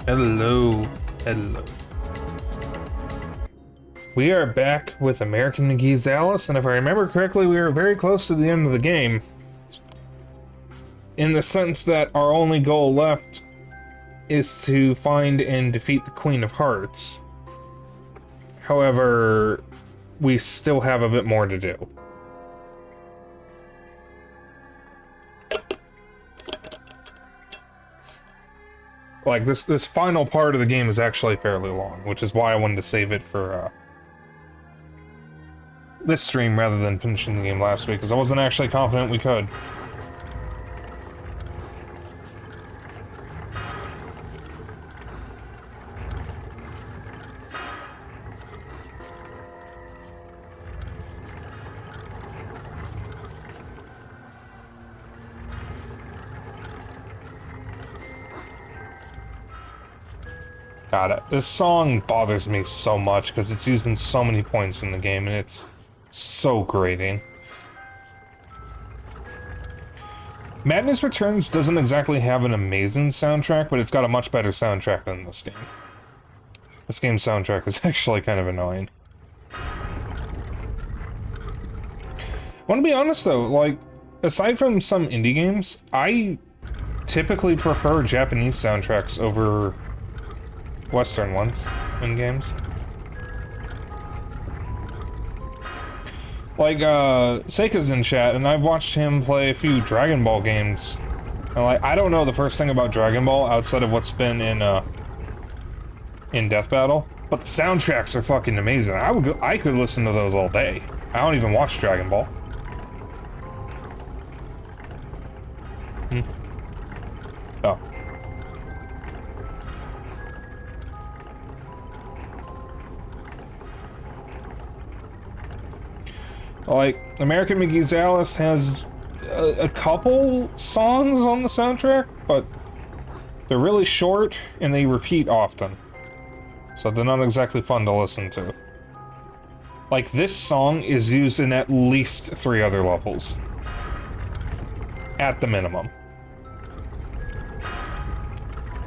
Hello. Hello. We are back with American McGee's Alice, and if I remember correctly, we are very close to the end of the game. In the sense that our only goal left is to find and defeat the Queen of Hearts. However, we still have a bit more to do. Like, this final part of the game is actually fairly long, which is why I wanted to save it for, this stream rather than finishing the game last week, because I wasn't actually confident we could. Got it. This song bothers me so much because it's used in so many points in the game and it's so grating. Madness Returns doesn't exactly have an amazing soundtrack, but it's got a much better soundtrack than this game. This game's soundtrack is actually kind of annoying. I want to be honest though, like, aside from some indie games, I typically prefer Japanese soundtracks over Western ones in games. Like, Seika's in chat, and I've watched him play a few Dragon Ball games. And, like, I don't know the first thing about Dragon Ball outside of what's been in Death Battle, but the soundtracks are fucking amazing. I could listen to those all day. I don't even watch Dragon Ball. Oh. Like, American McGee's Alice has a couple songs on the soundtrack, but they're really short and they repeat often. So they're not exactly fun to listen to. Like, this song is used in at least 3 other levels. At the minimum.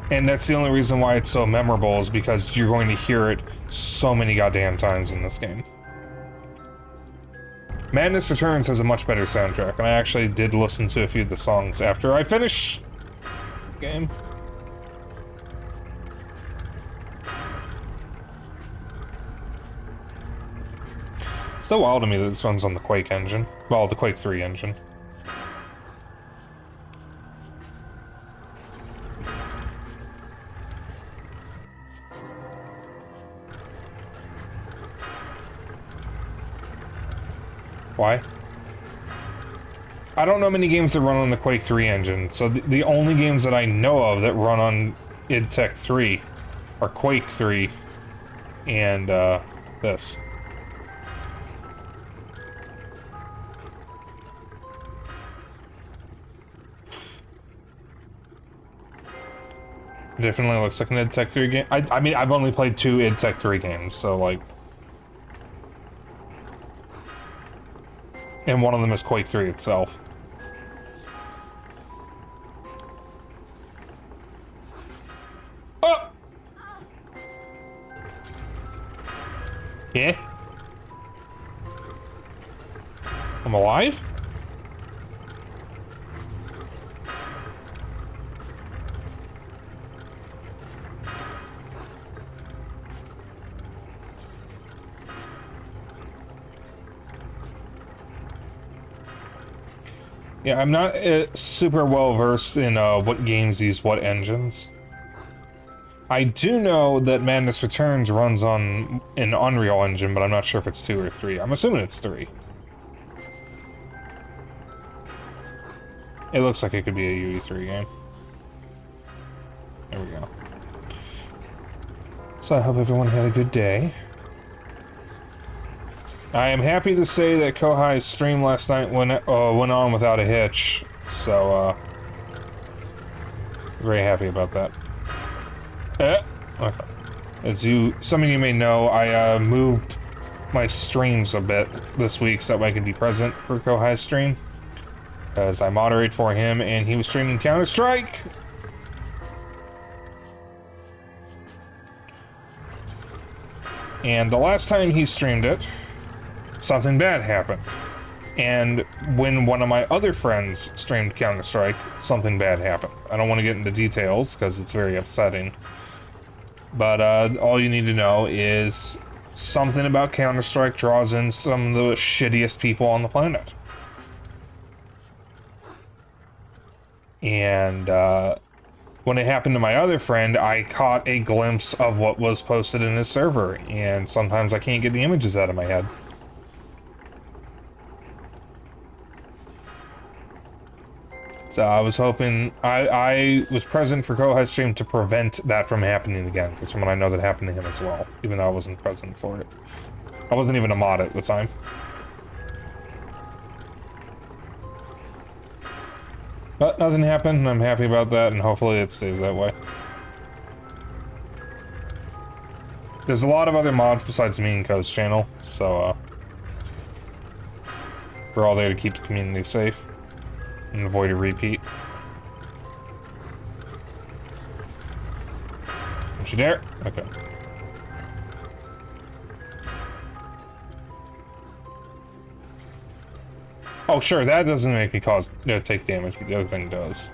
And that's the only reason why it's so memorable, is because you're going to hear it so many goddamn times in this game. Madness Returns has a much better soundtrack, and I actually did listen to a few of the songs after I finished the game. It's so wild to me that this runs on the Quake engine. Well, the Quake 3 engine. Why? I don't know many games that run on the Quake 3 engine, so the only games that I know of that run on id Tech 3 are Quake 3 and this. It definitely looks like an id Tech 3 game. I mean, I've only played 2 id Tech 3 games, so like... And one of them is Quake 3 itself. Oh! Yeah? I'm alive? Yeah, I'm not super well versed in what games use what engines. I do know that Madness Returns runs on an Unreal Engine, but I'm not sure if it's 2 or 3. I'm assuming it's 3. It looks like it could be a UE3 game. There we go. So I hope everyone had a good day. I am happy to say that Kohai's stream last night went on without a hitch, so very happy about that. Okay. As some of you may know, I moved my streams a bit this week so that way I could be present for Kohai's stream, because I moderate for him, and he was streaming Counter-Strike. And the last time he streamed it, something bad happened. And when one of my other friends streamed Counter-Strike, something bad happened. I don't want to get into details because it's very upsetting. But all you need to know is something about Counter-Strike draws in some of the shittiest people on the planet. And when it happened to my other friend, I caught a glimpse of what was posted in his server. And sometimes I can't get the images out of my head. So I was hoping, I was present for Kohai's stream to prevent that from happening again, because from what I know that happened to him as well, even though I wasn't present for it. I wasn't even a mod at the time. But nothing happened, and I'm happy about that, and hopefully it stays that way. There's a lot of other mods besides me and Ko's channel, so we're all there to keep the community safe. And avoid a repeat. Don't you dare? Okay. Oh, sure, that doesn't make me take damage, but the other thing does.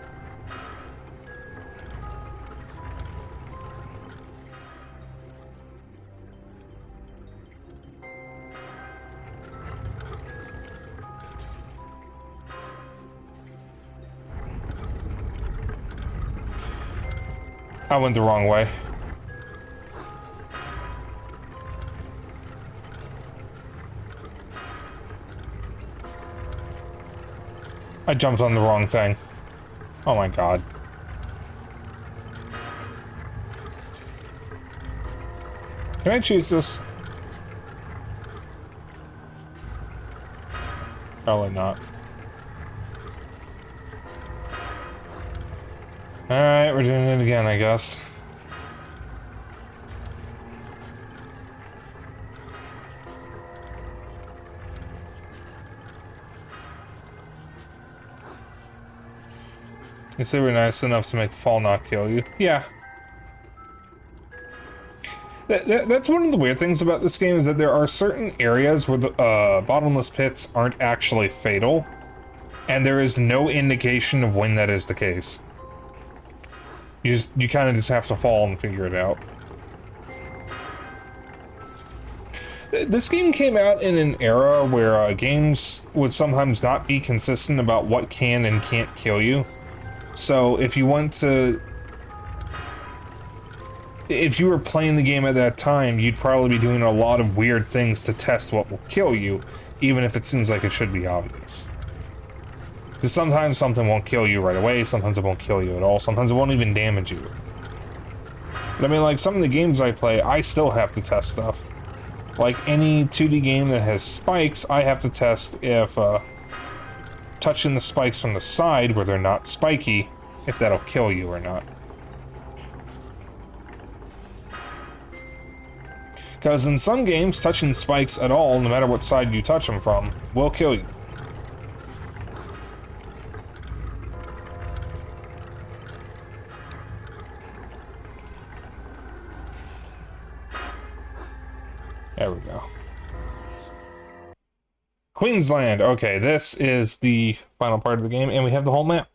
I went the wrong way. I jumped on the wrong thing. Oh my god. Can I choose this? Probably not. Alright, we're doing it again, I guess. You say we're nice enough to make the fall not kill you. Yeah. That's one of the weird things about this game, is that there are certain areas where the bottomless pits aren't actually fatal, and there is no indication of when that is the case. You kind of just have to fall and figure it out. This game came out in an era where games would sometimes not be consistent about what can and can't kill you. So if you want to... If you were playing the game at that time, you'd probably be doing a lot of weird things to test what will kill you, even if it seems like it should be obvious. Because sometimes something won't kill you right away, sometimes it won't kill you at all, sometimes it won't even damage you. But I mean, like, some of the games I play, I still have to test stuff. Like any 2D game that has spikes, I have to test if touching the spikes from the side where they're not spiky, if that'll kill you or not. Because in some games, touching spikes at all, no matter what side you touch them from, will kill you. There we go. Queensland. Okay, this is the final part of the game, and we have the whole map.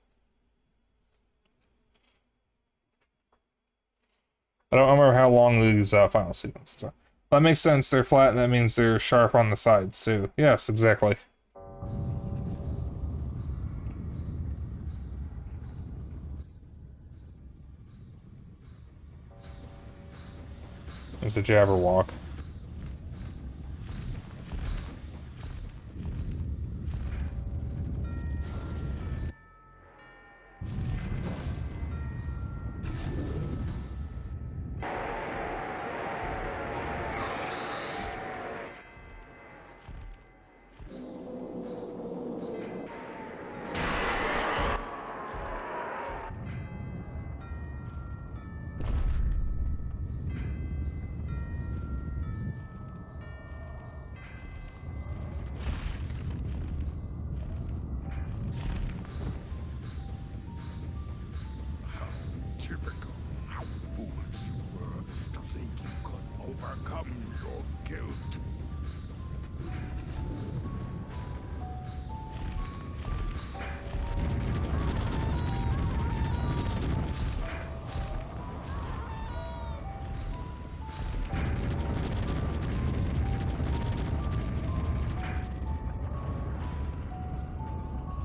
I don't remember how long these final sequences are. That makes sense. They're flat, and that means they're sharp on the sides, too. Yes, exactly. There's a Jabberwock.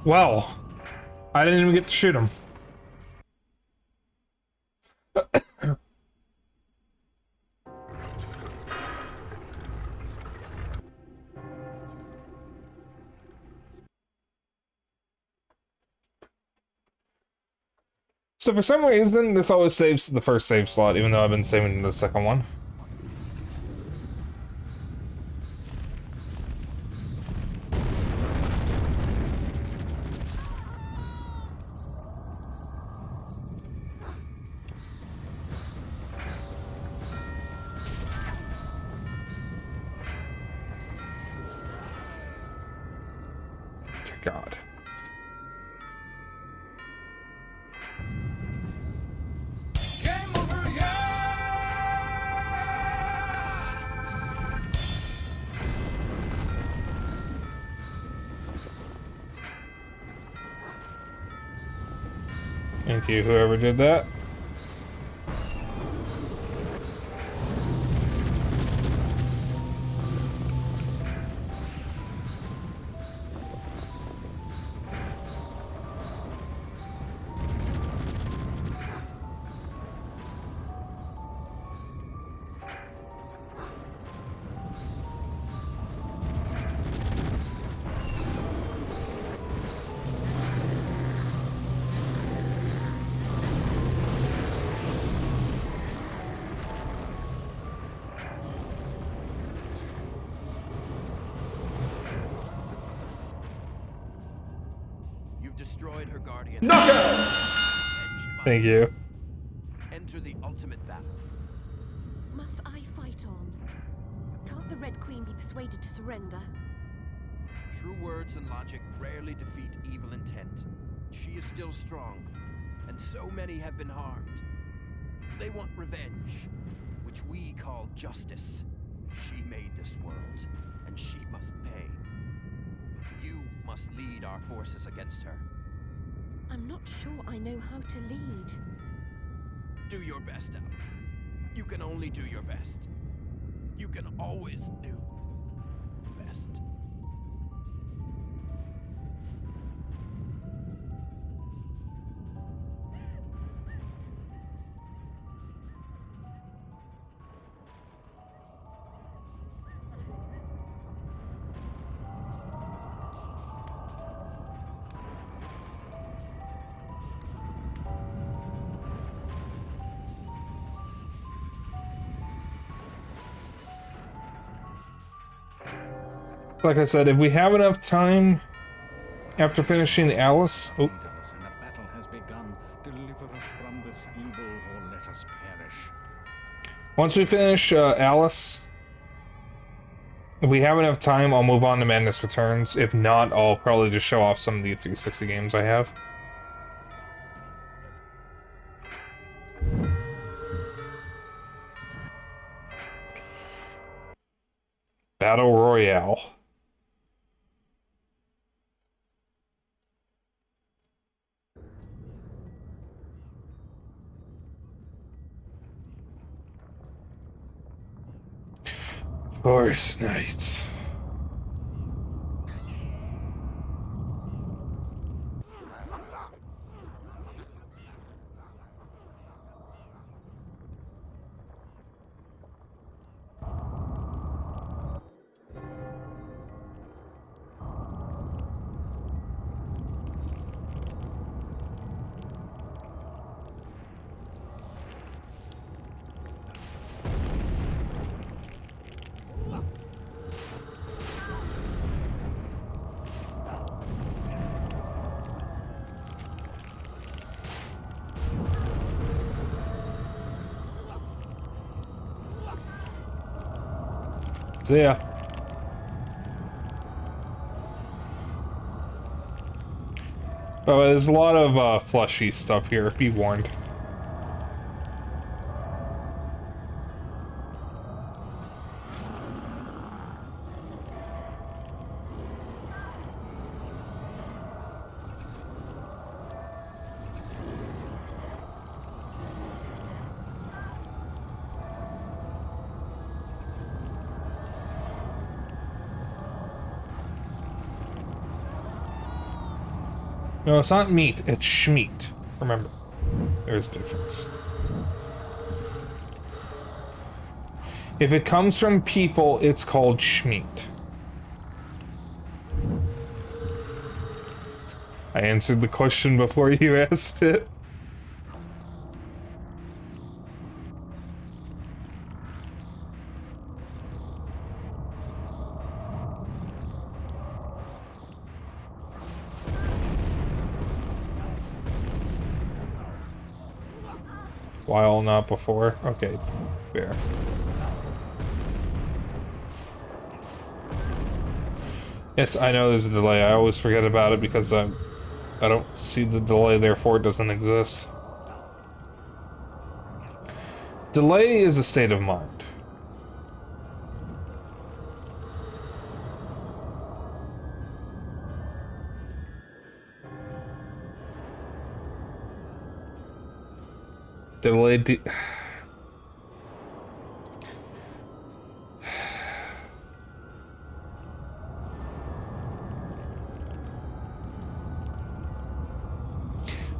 Well, I didn't even get to shoot him. So for some reason, this always saves the first save slot, even though I've been saving the second one. God. Game over, yeah! Thank you, whoever did that. Destroyed her guardian. Knockout! Thank you. Enter the ultimate battle. Must I fight on? Can't the Red Queen be persuaded to surrender? True words and logic rarely defeat evil intent. She is still strong, and so many have been harmed. They want revenge, which we call justice. She made this world, and she must pay. You must lead our forces against her. I'm not sure I know how to lead. Do your best, Alice. You can only do your best. You can always do best. Like I said, if we have enough time after finishing Alice... Oh. And the battle has begun. Deliver us from this evil, or let us perish. Once we finish Alice, if we have enough time, I'll move on to Madness Returns. If not, I'll probably just show off some of the 360 games I have. Battle Royale. Forest Knights. So yeah. Oh, there's a lot of fleshy stuff here, be warned. No, it's not meat, it's schmeat. Remember, there's a difference. If it comes from people, it's called schmeat. I answered the question before you asked it. While not before? Okay, fair. Yes, I know there's a delay. I always forget about it because I don't see the delay, therefore it doesn't exist. Delay is a state of mind. Delayed.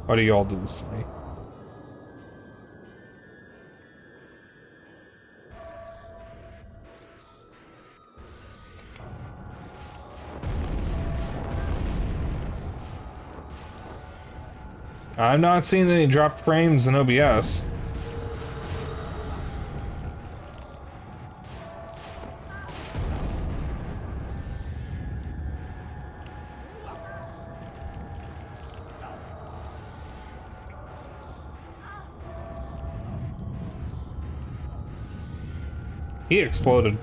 Why do y'all do this to me? I'm not seeing any dropped frames in OBS. He exploded.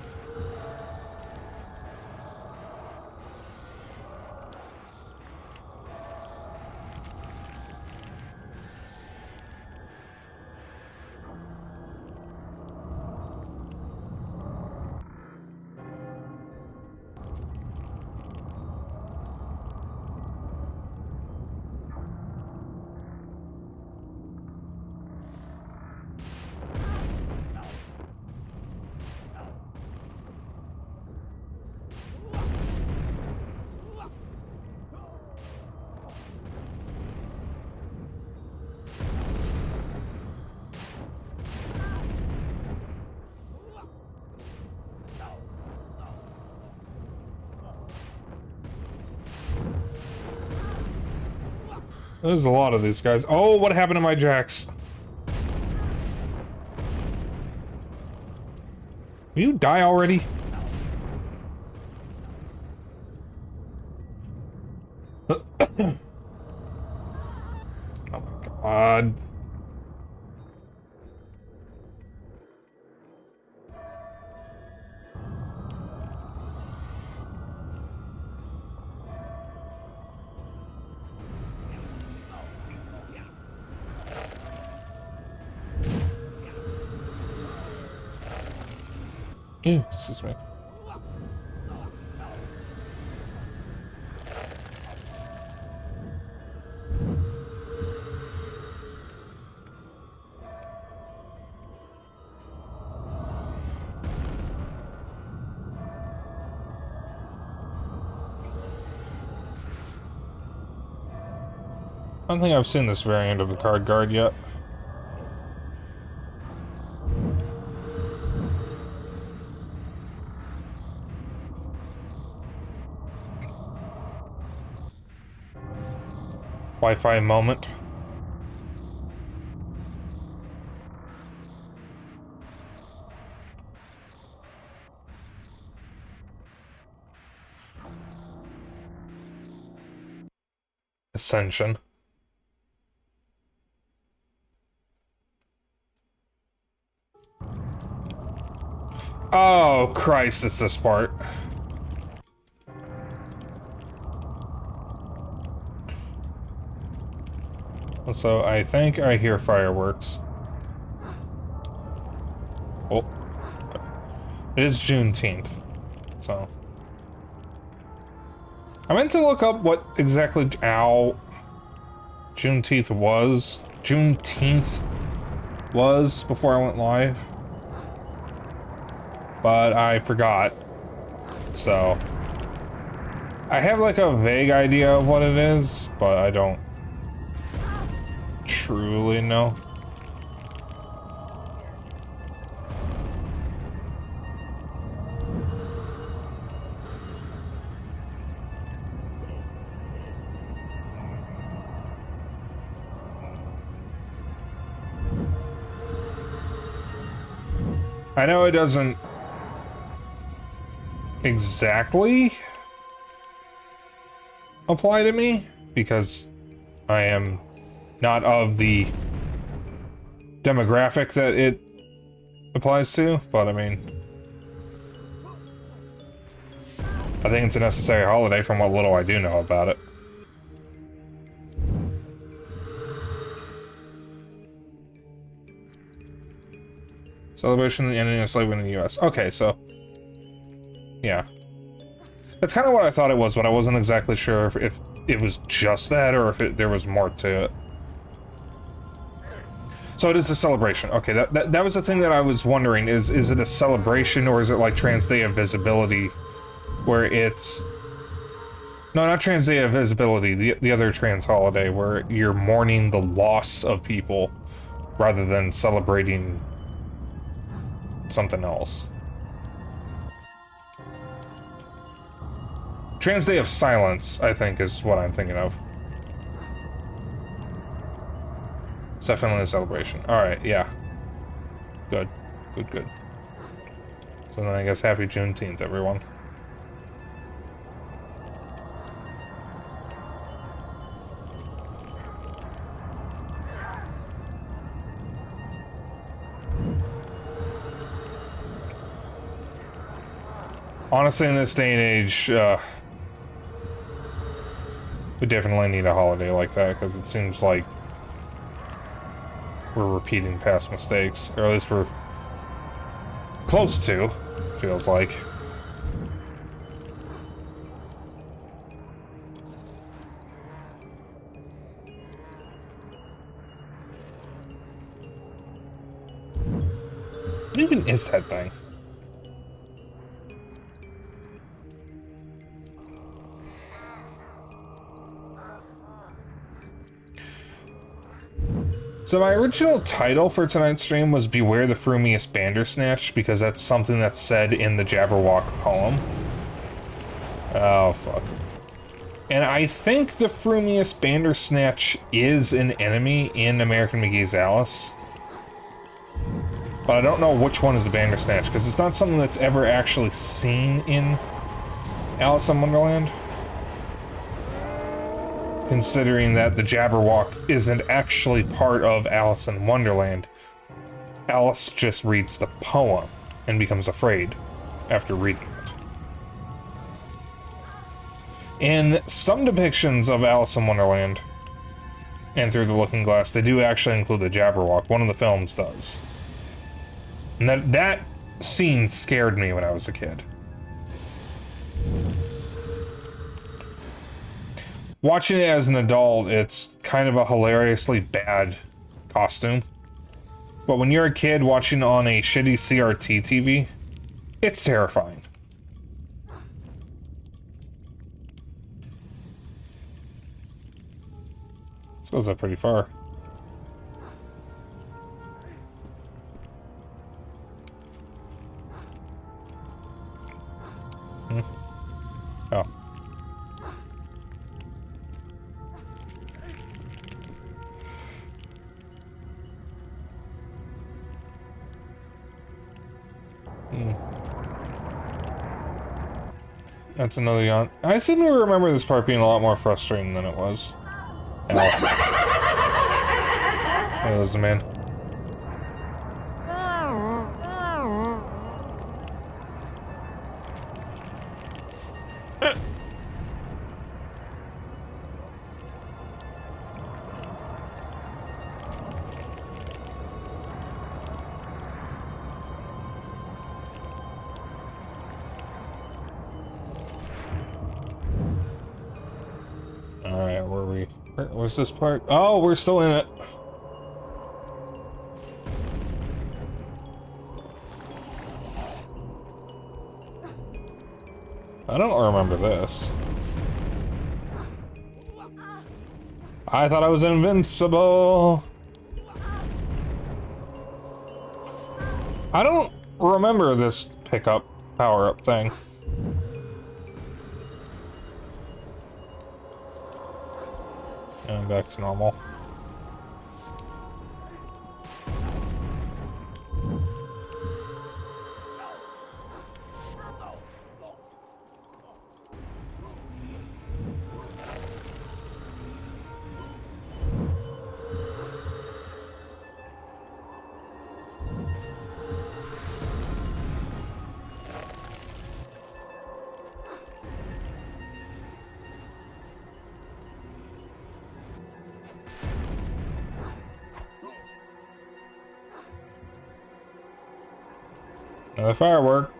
There's a lot of these guys. Oh, what happened to my jacks? Will you die already? Oh my god. Ew, excuse me. I don't think I've seen this variant of the card guard yet. Wi-Fi moment. Ascension. Oh, Christ, it's this part. So I think I hear fireworks. Oh. Okay. It is Juneteenth. So. I meant to look up what exactly Juneteenth was before I went live. But I forgot. So I have like a vague idea of what it is, but I don't truly know. I know it doesn't exactly apply to me because I am not of the demographic that it applies to, but I mean, I think it's a necessary holiday from what little I do know about it. Celebration of the ending of slavery in the U.S. Okay, so yeah, that's kind of what I thought it was, but I wasn't exactly sure if it was just that or if there was more to it. So it is a celebration. Okay, that was the thing that I was wondering. Is it a celebration or is it like Trans Day of Visibility, where it's no, not Trans Day of Visibility, the other trans holiday where you're mourning the loss of people rather than celebrating something else. Trans Day of Silence, I think, is what I'm thinking of. It's definitely a celebration. Alright, yeah. Good. Good, good. So then I guess happy Juneteenth, everyone. Honestly, in this day and age, we definitely need a holiday like that, because it seems like we're repeating past mistakes, or at least we're close to, feels like. What even is that thing? So my original title for tonight's stream was Beware the Frumious Bandersnatch, because that's something that's said in the Jabberwock poem. Oh, fuck. And I think the Frumious Bandersnatch is an enemy in American McGee's Alice. But I don't know which one is the Bandersnatch, because it's not something that's ever actually seen in Alice in Wonderland. Considering that the Jabberwock isn't actually part of Alice in Wonderland. Alice just reads the poem and becomes afraid after reading it. In some depictions of Alice in Wonderland and Through the Looking Glass, they do actually include the Jabberwock. One of the films does. And that scene scared me when I was a kid. Watching it as an adult, it's kind of a hilariously bad costume. But when you're a kid watching on a shitty CRT TV, it's terrifying. This goes up pretty far. Oh. That's another yawn. I seem to remember this part being a lot more frustrating than it was. Ow. That was the man. Alright, where are we? Where's this part? Oh, we're still in it. I don't remember this. I thought I was invincible. I don't remember this pickup power-up thing. And back to normal. Another firework.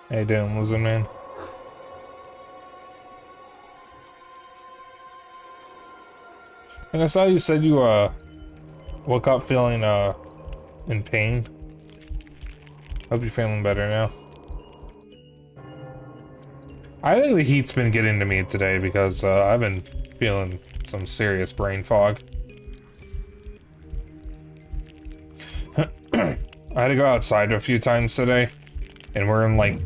How you doing, lizard man? And I saw you said you woke up feeling in pain. Hope you're feeling better now. I think the heat's been getting to me today because I've been feeling some serious brain fog. I had to go outside a few times today, and we're in like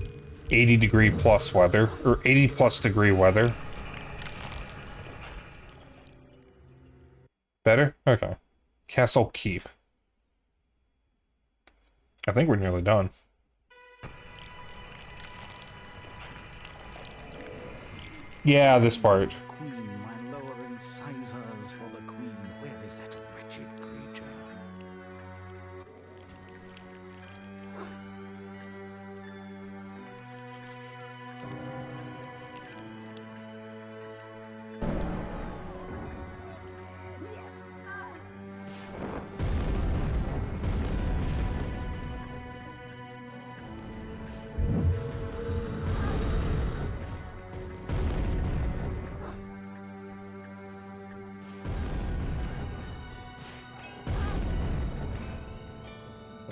80-degree plus weather, or 80 plus degree weather. Better? Okay. Castle Keep. I think we're nearly done. Yeah, this part. Queen, my lower incisors for the queen. Where is that wretched creature?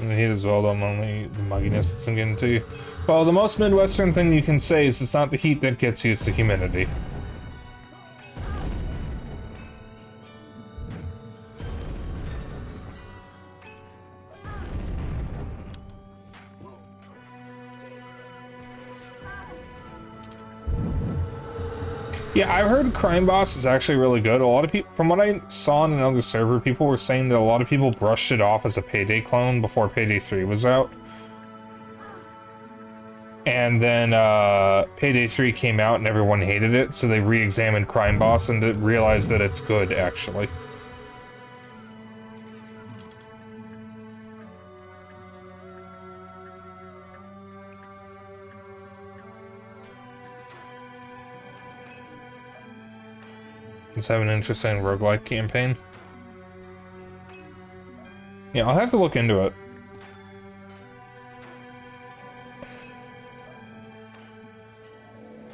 And the heat as well, though, only the mugginess that's getting to you. Well, the most Midwestern thing you can say is it's not the heat that gets you, it's the humidity. Yeah, I've heard Crime Boss is actually really good. A lot of people, from what I saw on another server, people were saying that a lot of people brushed it off as a Payday clone before Payday 3 was out. And then Payday 3 came out and everyone hated it, so they re-examined Crime Boss and realized that it's good, actually. Let's have an interesting roguelike campaign. Yeah, I'll have to look into it.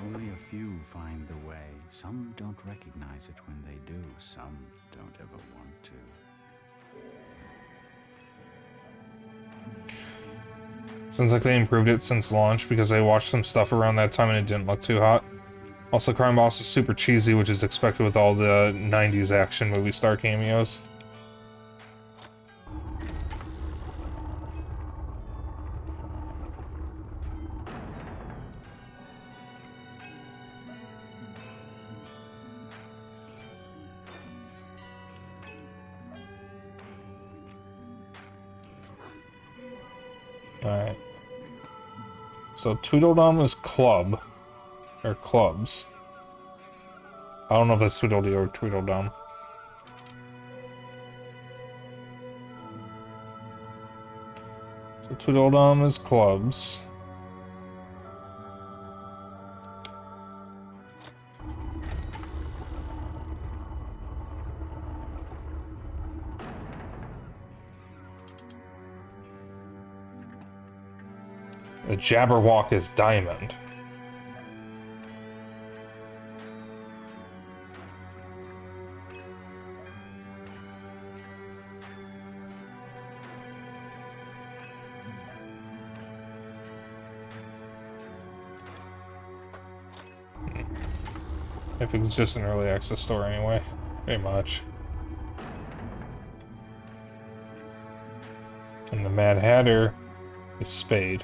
Only a few find the way. Some don't recognize it when they do. Some don't ever want to. Sounds like they improved it since launch because I watched some stuff around that time and it didn't look too hot. Also, Crime Boss is super cheesy, which is expected with all the 90s action movie star cameos. Alright. So Tweedledum is club. Or clubs. I don't know if that's Tweedledee or Tweedledum. So Tweedledum is clubs. The Jabberwock is diamond. If it's just an early access store anyway, pretty much. And the Mad Hatter is Spade.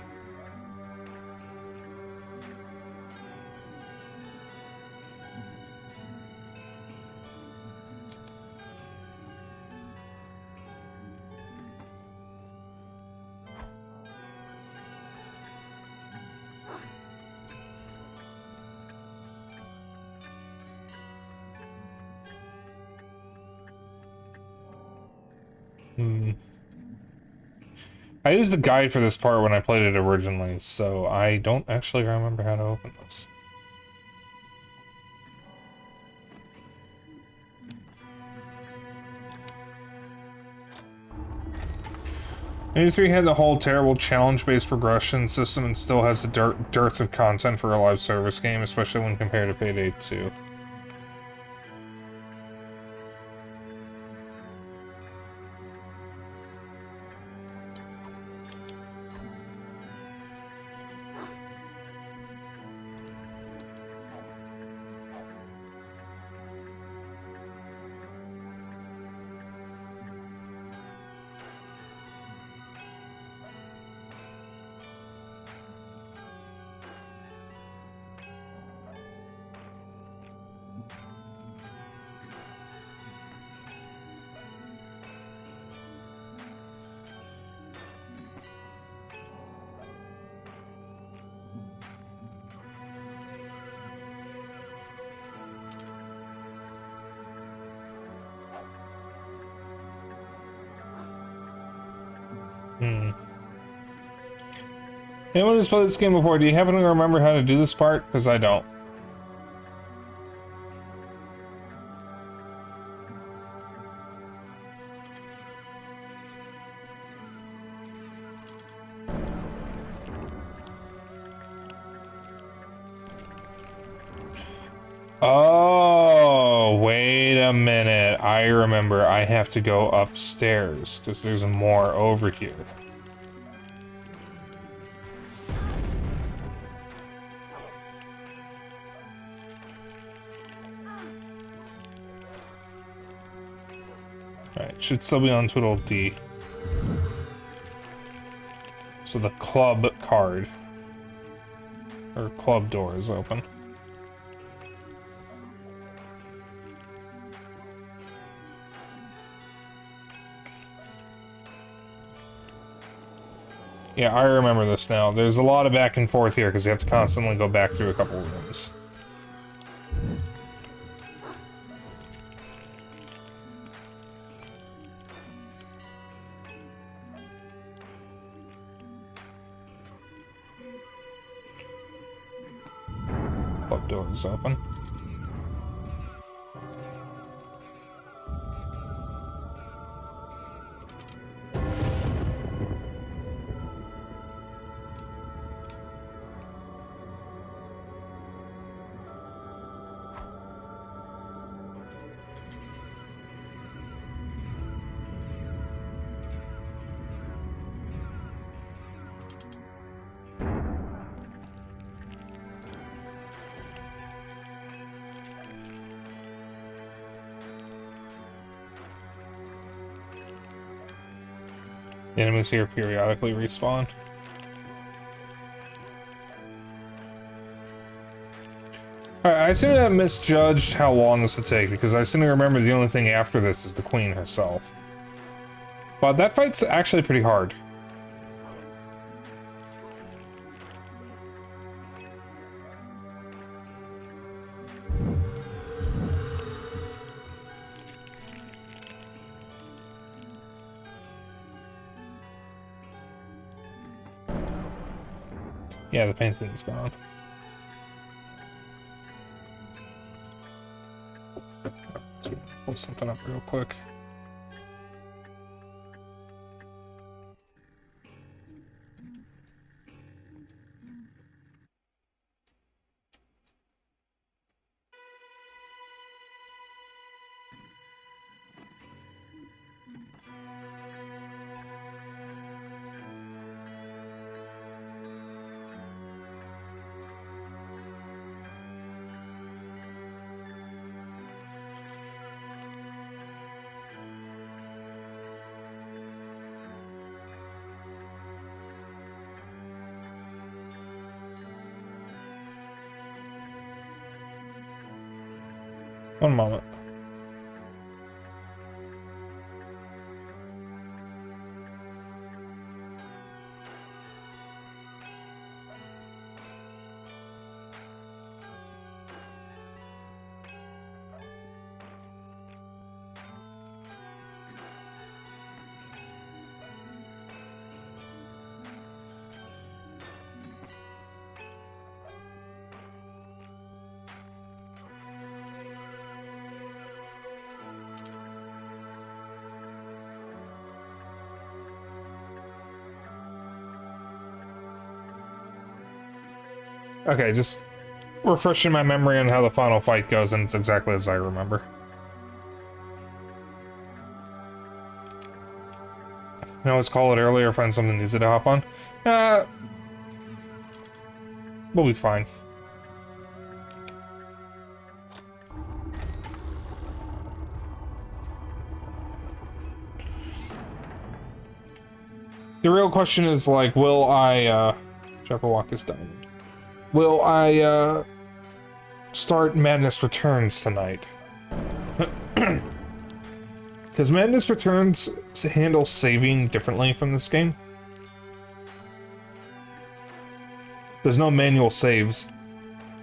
I used the guide for this part when I played it originally, so I don't actually remember how to open this. Maybe 3 had the whole terrible challenge-based progression system and still has a dearth of content for a live service game, especially when compared to Payday 2. Anyone who's played this game before, do you happen to remember how to do this part? Because I don't. Oh, wait a minute. I remember I have to go upstairs because there's more over here. Alright, should still be on Twiddle D. So the club card. Or club door is open. Yeah, I remember this now. There's a lot of back and forth here because you have to constantly go back through a couple of rooms. Club door is open. The enemies here periodically respawn. Alright, I seem to have misjudged how long this would take, because I seem to remember the only thing after this is the queen herself. But that fight's actually pretty hard. Yeah, the painting's gone. Let's pull something up real quick. One moment. Okay, just refreshing my memory on how the final fight goes, and it's exactly as I remember. I always call it earlier, find something easy to hop on. We'll be fine. The real question is, like, will I, Jabberwock is diamond. Will I, start Madness Returns tonight? Because Madness Returns handles saving differently from this game. There's no manual saves.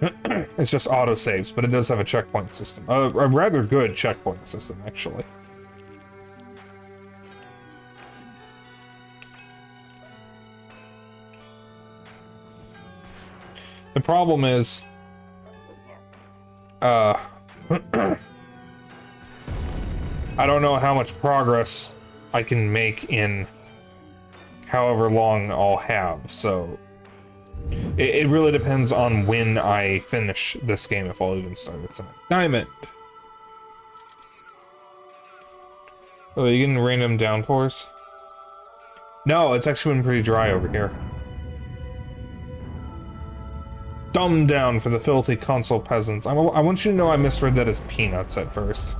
It's just auto saves, but it does have a checkpoint system. A rather good checkpoint system, actually. The problem is, I don't know how much progress I can make in however long I'll have, so it really depends on when I finish this game, if I'll even start it tonight. Diamond! Oh, are you getting random downpours? No, it's actually been pretty dry over here. Dumb down for the filthy console peasants. I want you to know I misread that as peanuts at first.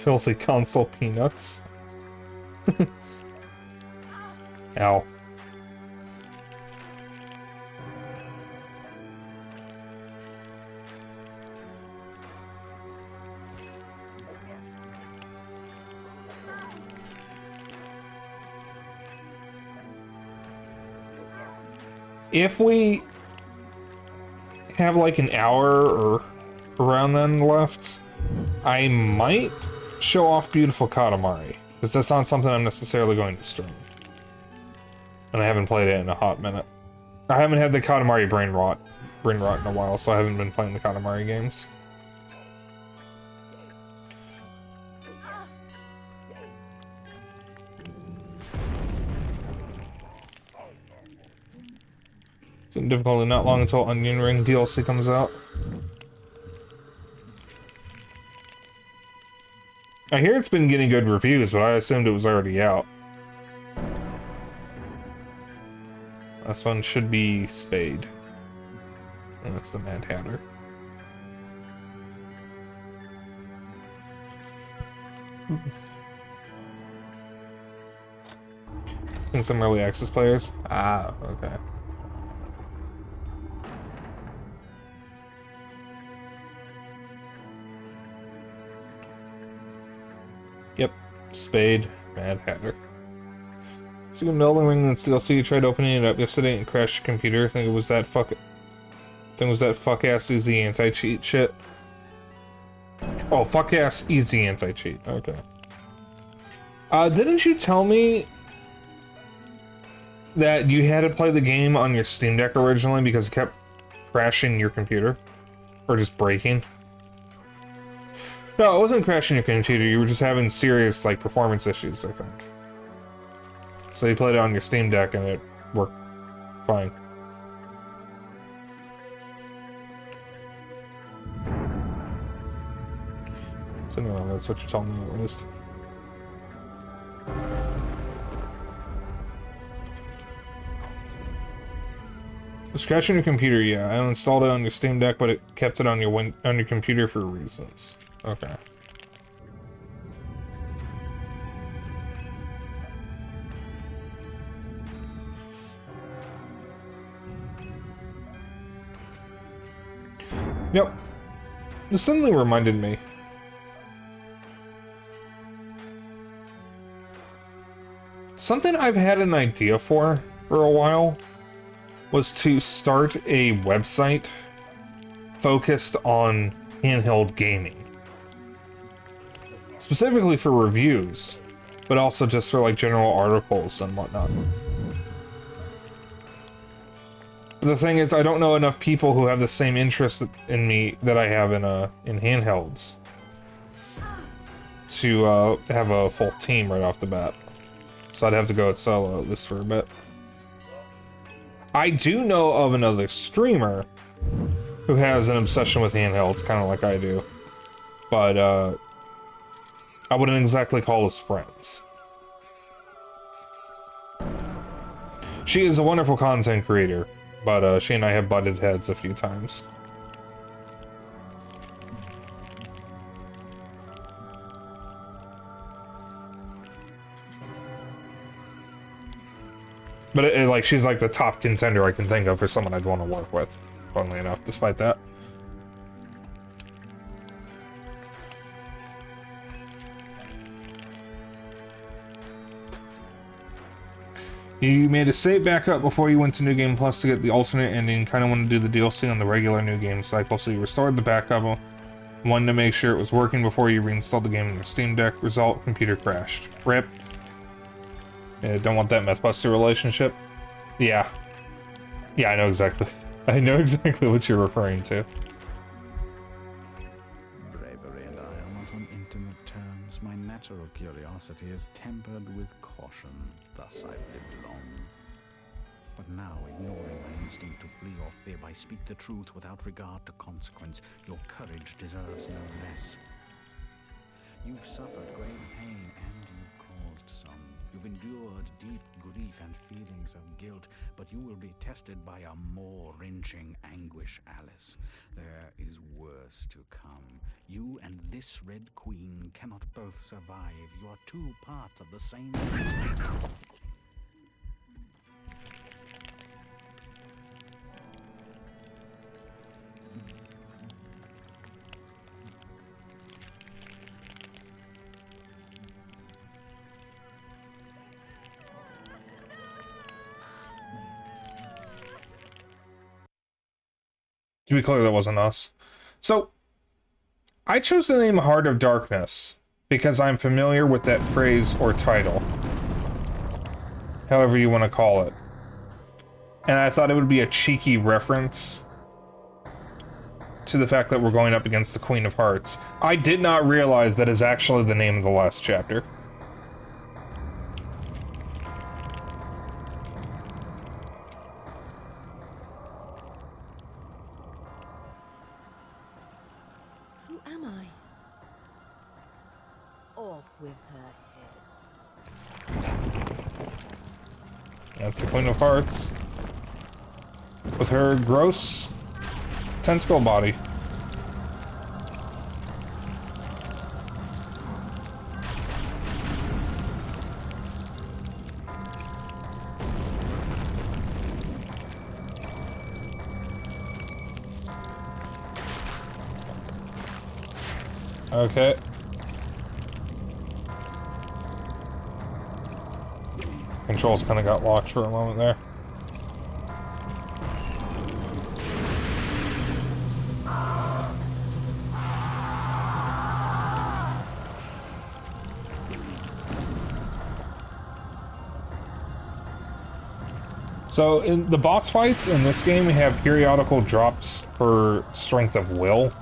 Filthy console peanuts. Ow. If we have like an hour or around then left, I might show off Beautiful Katamari, because that's not something I'm necessarily going to stream. And I haven't played it in a hot minute. I haven't had the Katamari brain rot in a while, so I haven't been playing the Katamari games. Difficulty not long until Onion Ring DLC comes out. I hear it's been getting good reviews, but I assumed it was already out. This one should be Spade. And that's the Mad Hatter. And some early access players? Ah, okay. Yep, Spade, Mad Hatter. So you can Elden Ring and DLC, you tried opening it up yesterday and crashed your computer. I think it was that fuck-ass easy anti-cheat shit. Oh, fuck-ass easy anti-cheat, okay. Didn't you tell me that you had to play the game on your Steam Deck originally because it kept crashing your computer? Or just breaking? No, it wasn't crashing your computer, you were just having serious, like, performance issues, I think. So you played it on your Steam Deck and it worked fine. So anyway, that's what you're telling me at least. Crashing your computer, yeah. I installed it on your Steam Deck, but it kept it on your computer for reasons. Okay. Yep. This suddenly reminded me. Something I've had an idea for a while was to start a website focused on handheld gaming. Specifically for reviews, but also just for like general articles and whatnot. But the thing is, I don't know enough people who have the same interest in me that I have in handhelds to have a full team right off the bat. So I'd have to go it solo at least for a bit. I do know of another streamer who has an obsession with handhelds, kind of like I do. But, I wouldn't exactly call us friends. She is a wonderful content creator, but she and I have butted heads a few times. But like, she's like the top contender I can think of for someone I'd want to work with, funnily enough, despite that. You made a save backup before you went to New Game Plus to get the alternate ending. Kind of wanted to do the DLC on the regular New Game cycle, so you restored the backup. Wanted to make sure it was working before you reinstalled the game in your Steam Deck. Result, computer crashed. RIP. Yeah, don't want that Mythbuster relationship. Yeah. Yeah, I know exactly. I know exactly what you're referring to. Bravery and I are not on intimate terms. My natural curiosity is tempered with caution. Thus I've lived long. But now, ignoring my instinct to flee or fib, I speak the truth without regard to consequence. Your courage deserves no less. You've suffered great pain, and you've caused some You've endured deep grief and feelings of guilt, but you will be tested by a more wrenching anguish, Alice. There is worse to come. You and this Red Queen cannot both survive. You are two parts of the same. To be clear, that wasn't us. So, I chose the name Heart of Darkness because I'm familiar with that phrase or title. However you want to call it. And I thought it would be a cheeky reference to the fact that we're going up against the Queen of Hearts. I did not realize that is actually the name of the last chapter. Who am I? Off with her head. That's the Queen of Hearts. With her gross tentacle body. Okay. Controls kind of got locked for a moment there. So, in the boss fights in this game have periodical drops for strength of will,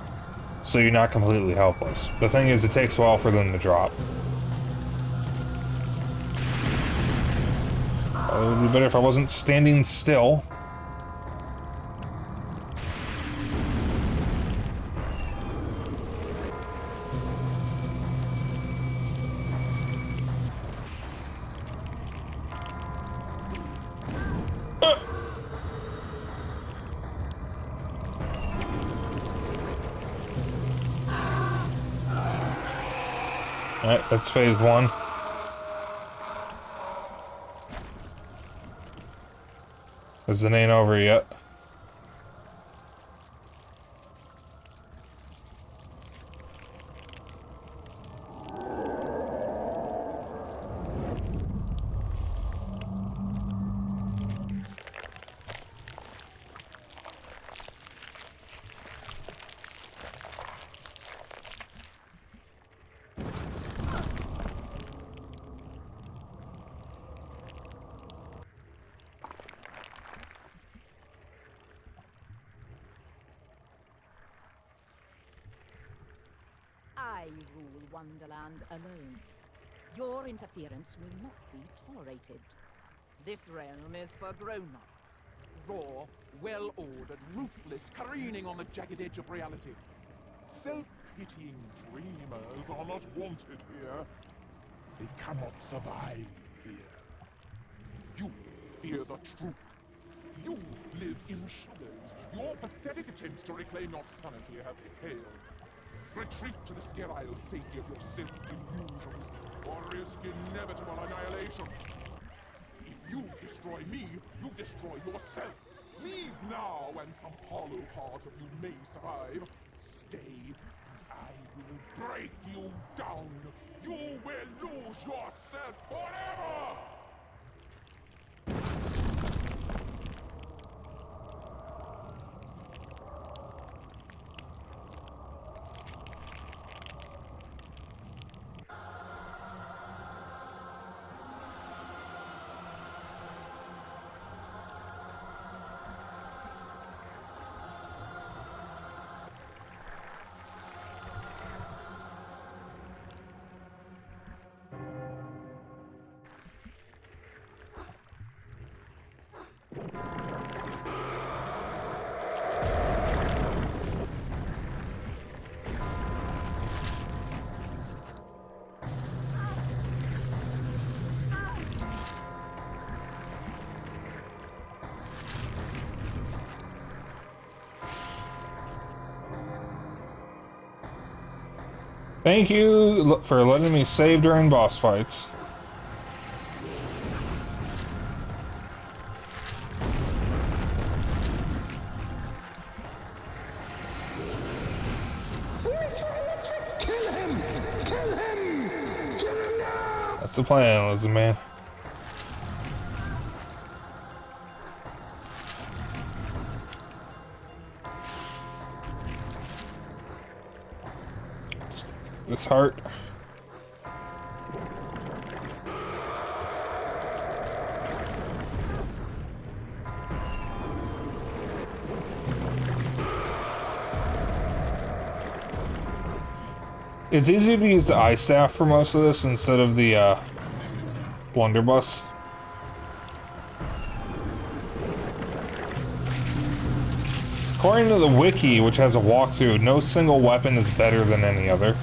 so you're not completely helpless. The thing is, it takes a while for them to drop. It would be better if I wasn't standing still. Alright, that's phase one. Because it ain't over yet. I rule Wonderland alone. Your interference will not be tolerated. This realm is for grown-ups. Raw, well-ordered, ruthless, careening on the jagged edge of reality. Self-pitying dreamers are not wanted here. They cannot survive here. You fear the truth. You live in shadows. Your pathetic attempts to reclaim your sanity have failed. Retreat to the sterile safety of your self-delusions, or risk inevitable annihilation. If you destroy me, you destroy yourself. Leave now, and some hollow part of you may survive. Stay, and I will break you down. You will lose yourself forever! Thank you for letting me save during boss fights. Kill him! Kill him! Kill him now! That's the plan, lizard man. Just this heart. It's easier to use the eye staff for most of this instead of the blunderbuss. According to the wiki, which has a walkthrough, no single weapon is better than any other.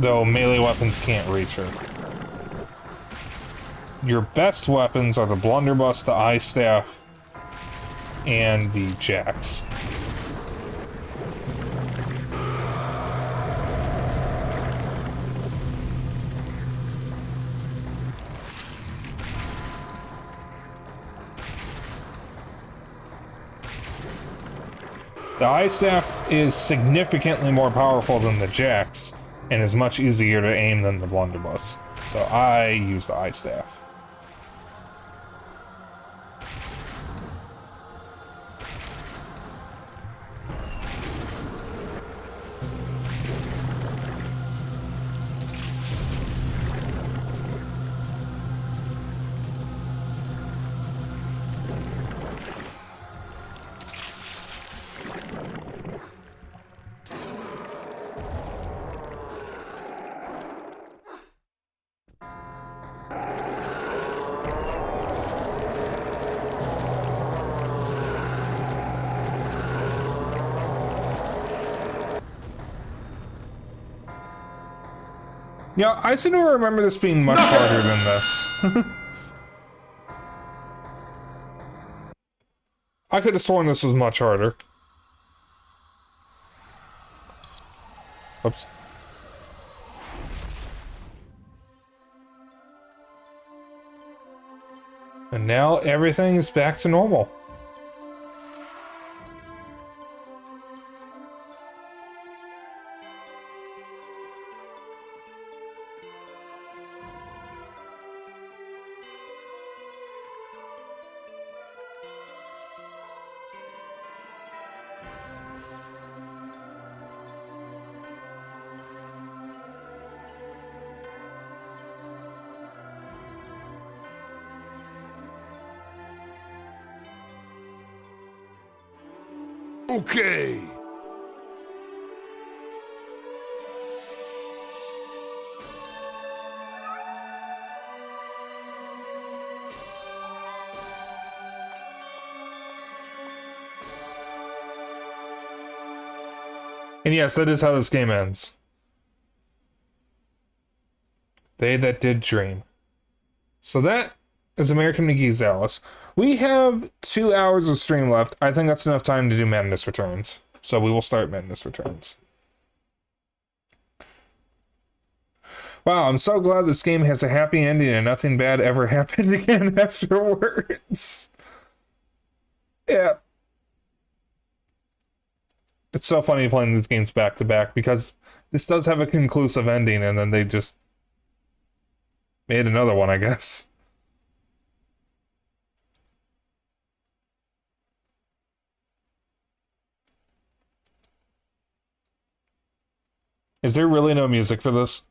Though melee weapons can't reach her. Your best weapons are the blunderbuss, the eye staff, and the jacks. The eye staff is significantly more powerful than the jacks, and is much easier to aim than the blunderbuss. So I use the eye staff. Yeah, I seem to remember this being much harder than this. I could have sworn this was much harder. Oops. And now everything is back to normal. Okay. And yes, that is how this game ends. They that did dream. So that is American McGee's Alice. We have 2 hours of stream left. I think that's enough time to do Madness Returns. So we will start Madness Returns. Wow, I'm so glad this game has a happy ending and nothing bad ever happened again afterwards. Yeah. It's so funny playing these games back to back because this does have a conclusive ending and then they just made another one, I guess. Is there really no music for this?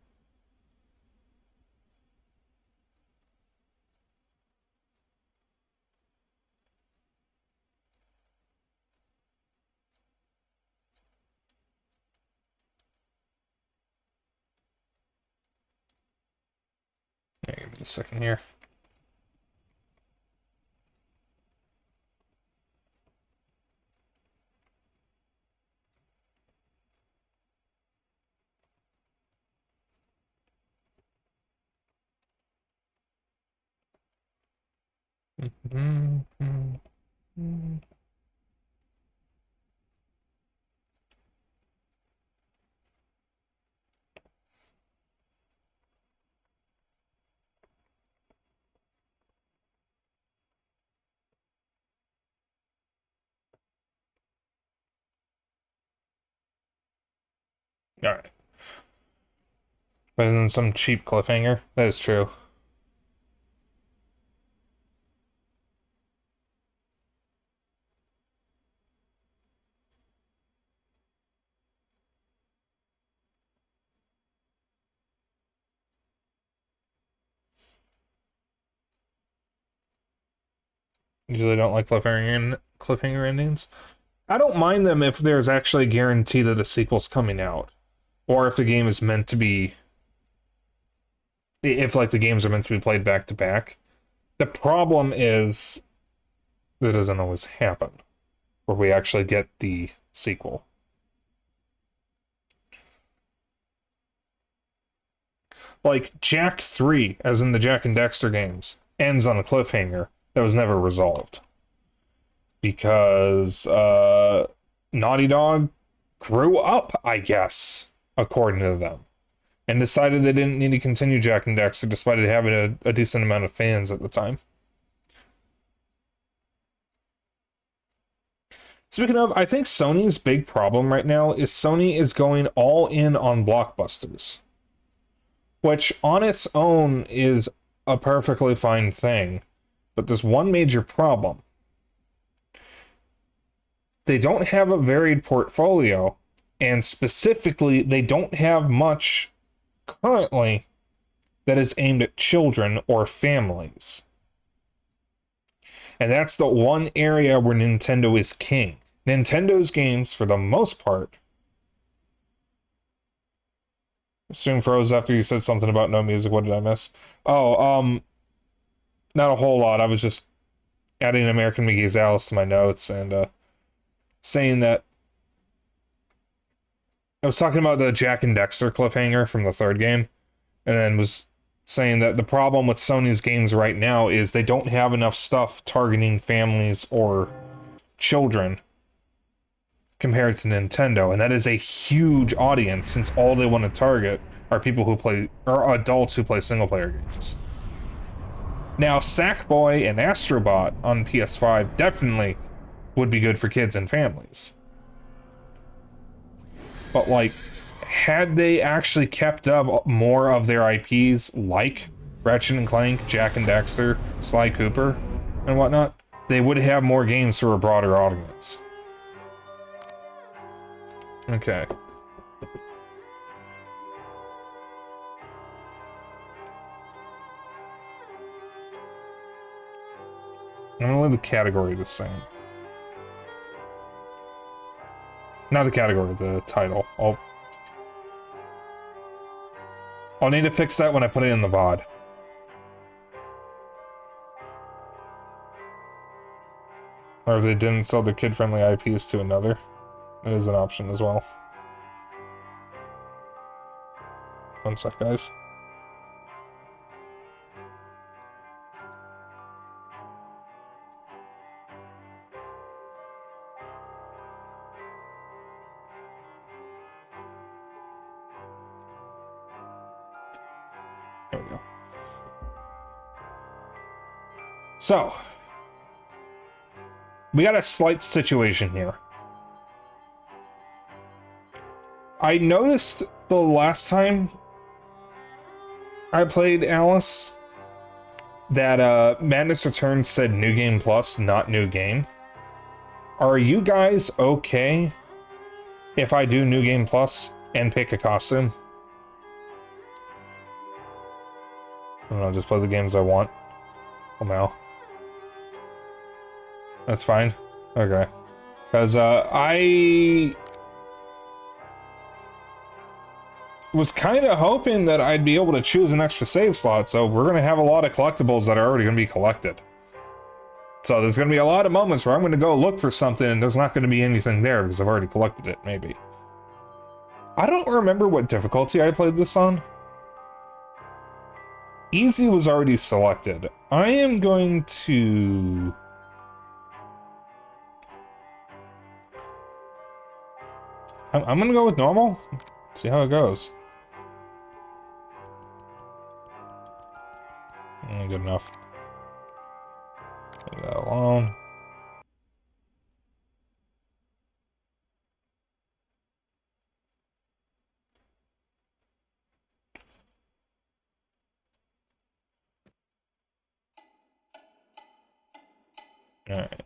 Okay, give me a second here. Alright. Better than some cheap cliffhanger. That is true. Usually don't like cliffhanger endings. I don't mind them if there's actually a guarantee that a sequel's coming out. Or if the game is meant to be... If, like, the games are meant to be played back to back. The problem is that doesn't always happen. Where we actually get the sequel. Like, Jak 3, as in the Jak and Dexter games, ends on a cliffhanger that was never resolved. Because, Naughty Dog grew up, I guess, according to them. And decided they didn't need to continue Jak and Dexter, despite it having a decent amount of fans at the time. Speaking of, I think Sony's big problem right now is Sony is going all in on blockbusters. Which, on its own, is a perfectly fine thing. But there's one major problem. They don't have a varied portfolio, and specifically, they don't have much currently that is aimed at children or families. And that's the one area where Nintendo is king. Nintendo's games, for the most part... Stream froze after you said something about no music. What did I miss? Oh, not a whole lot. I was just adding American McGee's Alice to my notes and saying that I was talking about the Jak and Dexter cliffhanger from the third game, and then was saying that the problem with Sony's games right now is they don't have enough stuff targeting families or children compared to Nintendo, and that is a huge audience since all they want to target are people who play, or adults who play single-player games. Now, Sackboy and Astrobot on PS5 definitely would be good for kids and families. But, like, had they actually kept up more of their IPs, like Ratchet and Clank, Jak and Dexter, Sly Cooper, and whatnot, they would have more games for a broader audience. Okay. I'm gonna leave the category the same. Not the category, the title. I'll need to fix that when I put it in the VOD. Or if they didn't sell their kid-friendly IPs to another. It is an option as well. One sec, guys. There we go. So, we got a slight situation here. I noticed the last time I played Alice that Madness Returns said New Game Plus, not New Game. Are you guys okay if I do New Game Plus and pick a costume? I don't know, just play the games I want. Oh, no. That's fine. Okay. Because I was kind of hoping that I'd be able to choose an extra save slot, so we're going to have a lot of collectibles that are already going to be collected. So there's going to be a lot of moments where I'm going to go look for something and there's not going to be anything there because I've already collected it, maybe. I don't remember what difficulty I played this on. Easy was already selected. I am going to... I'm going to go with normal. See how it goes. Good enough. Leave that alone. Alright.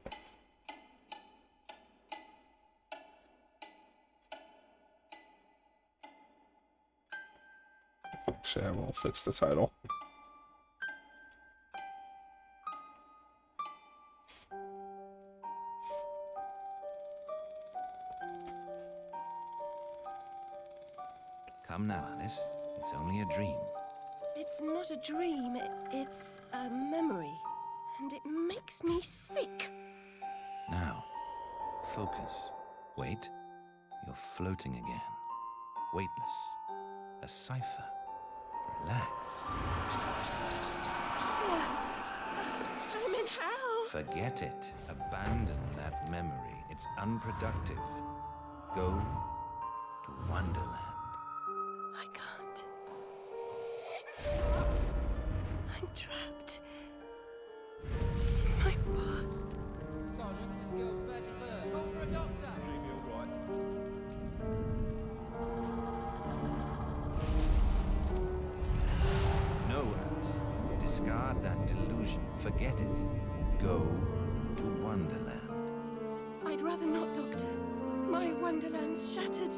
Actually, I will fix the title. Come now, Alice. It's only a dream. It's not a dream, it's a memory. And it makes me sick. Now, focus. Wait. You're floating again. Weightless. A cipher. Relax. I'm in hell. Forget it. Abandon that memory. It's unproductive. Go to Wonderland. I can't. I'm trapped. My past. Sergeant, this girl's badly burned. Call for a doctor. She'll be all right. No, Alice. Discard that delusion. Forget it. Go to Wonderland. I'd rather not, Doctor. My Wonderland's shattered.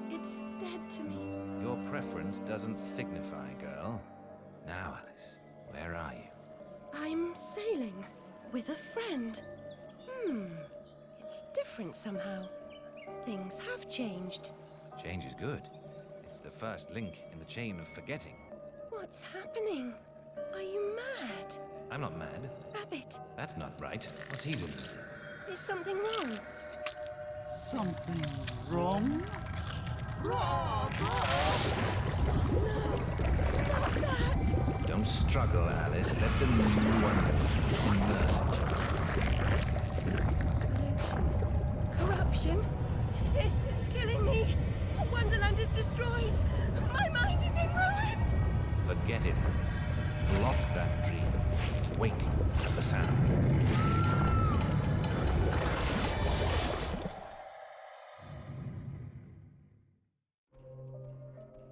It's dead to me. Your preference doesn't signify, girl. Now, Alice, where are you? I'm sailing with a friend. It's different somehow. Things have changed. Change is good. It's the first link in the chain of forgetting. What's happening? Are you mad? I'm not mad. Rabbit, That's not right. What's he doing? is something wrong? Something wrong? Not that! Don't struggle, Alice. Let the new Wonderland emerge. Corruption? It's killing me! Wonderland is destroyed! My mind is in ruins! Forget it, Alice. Block that dream. Wake at the sound.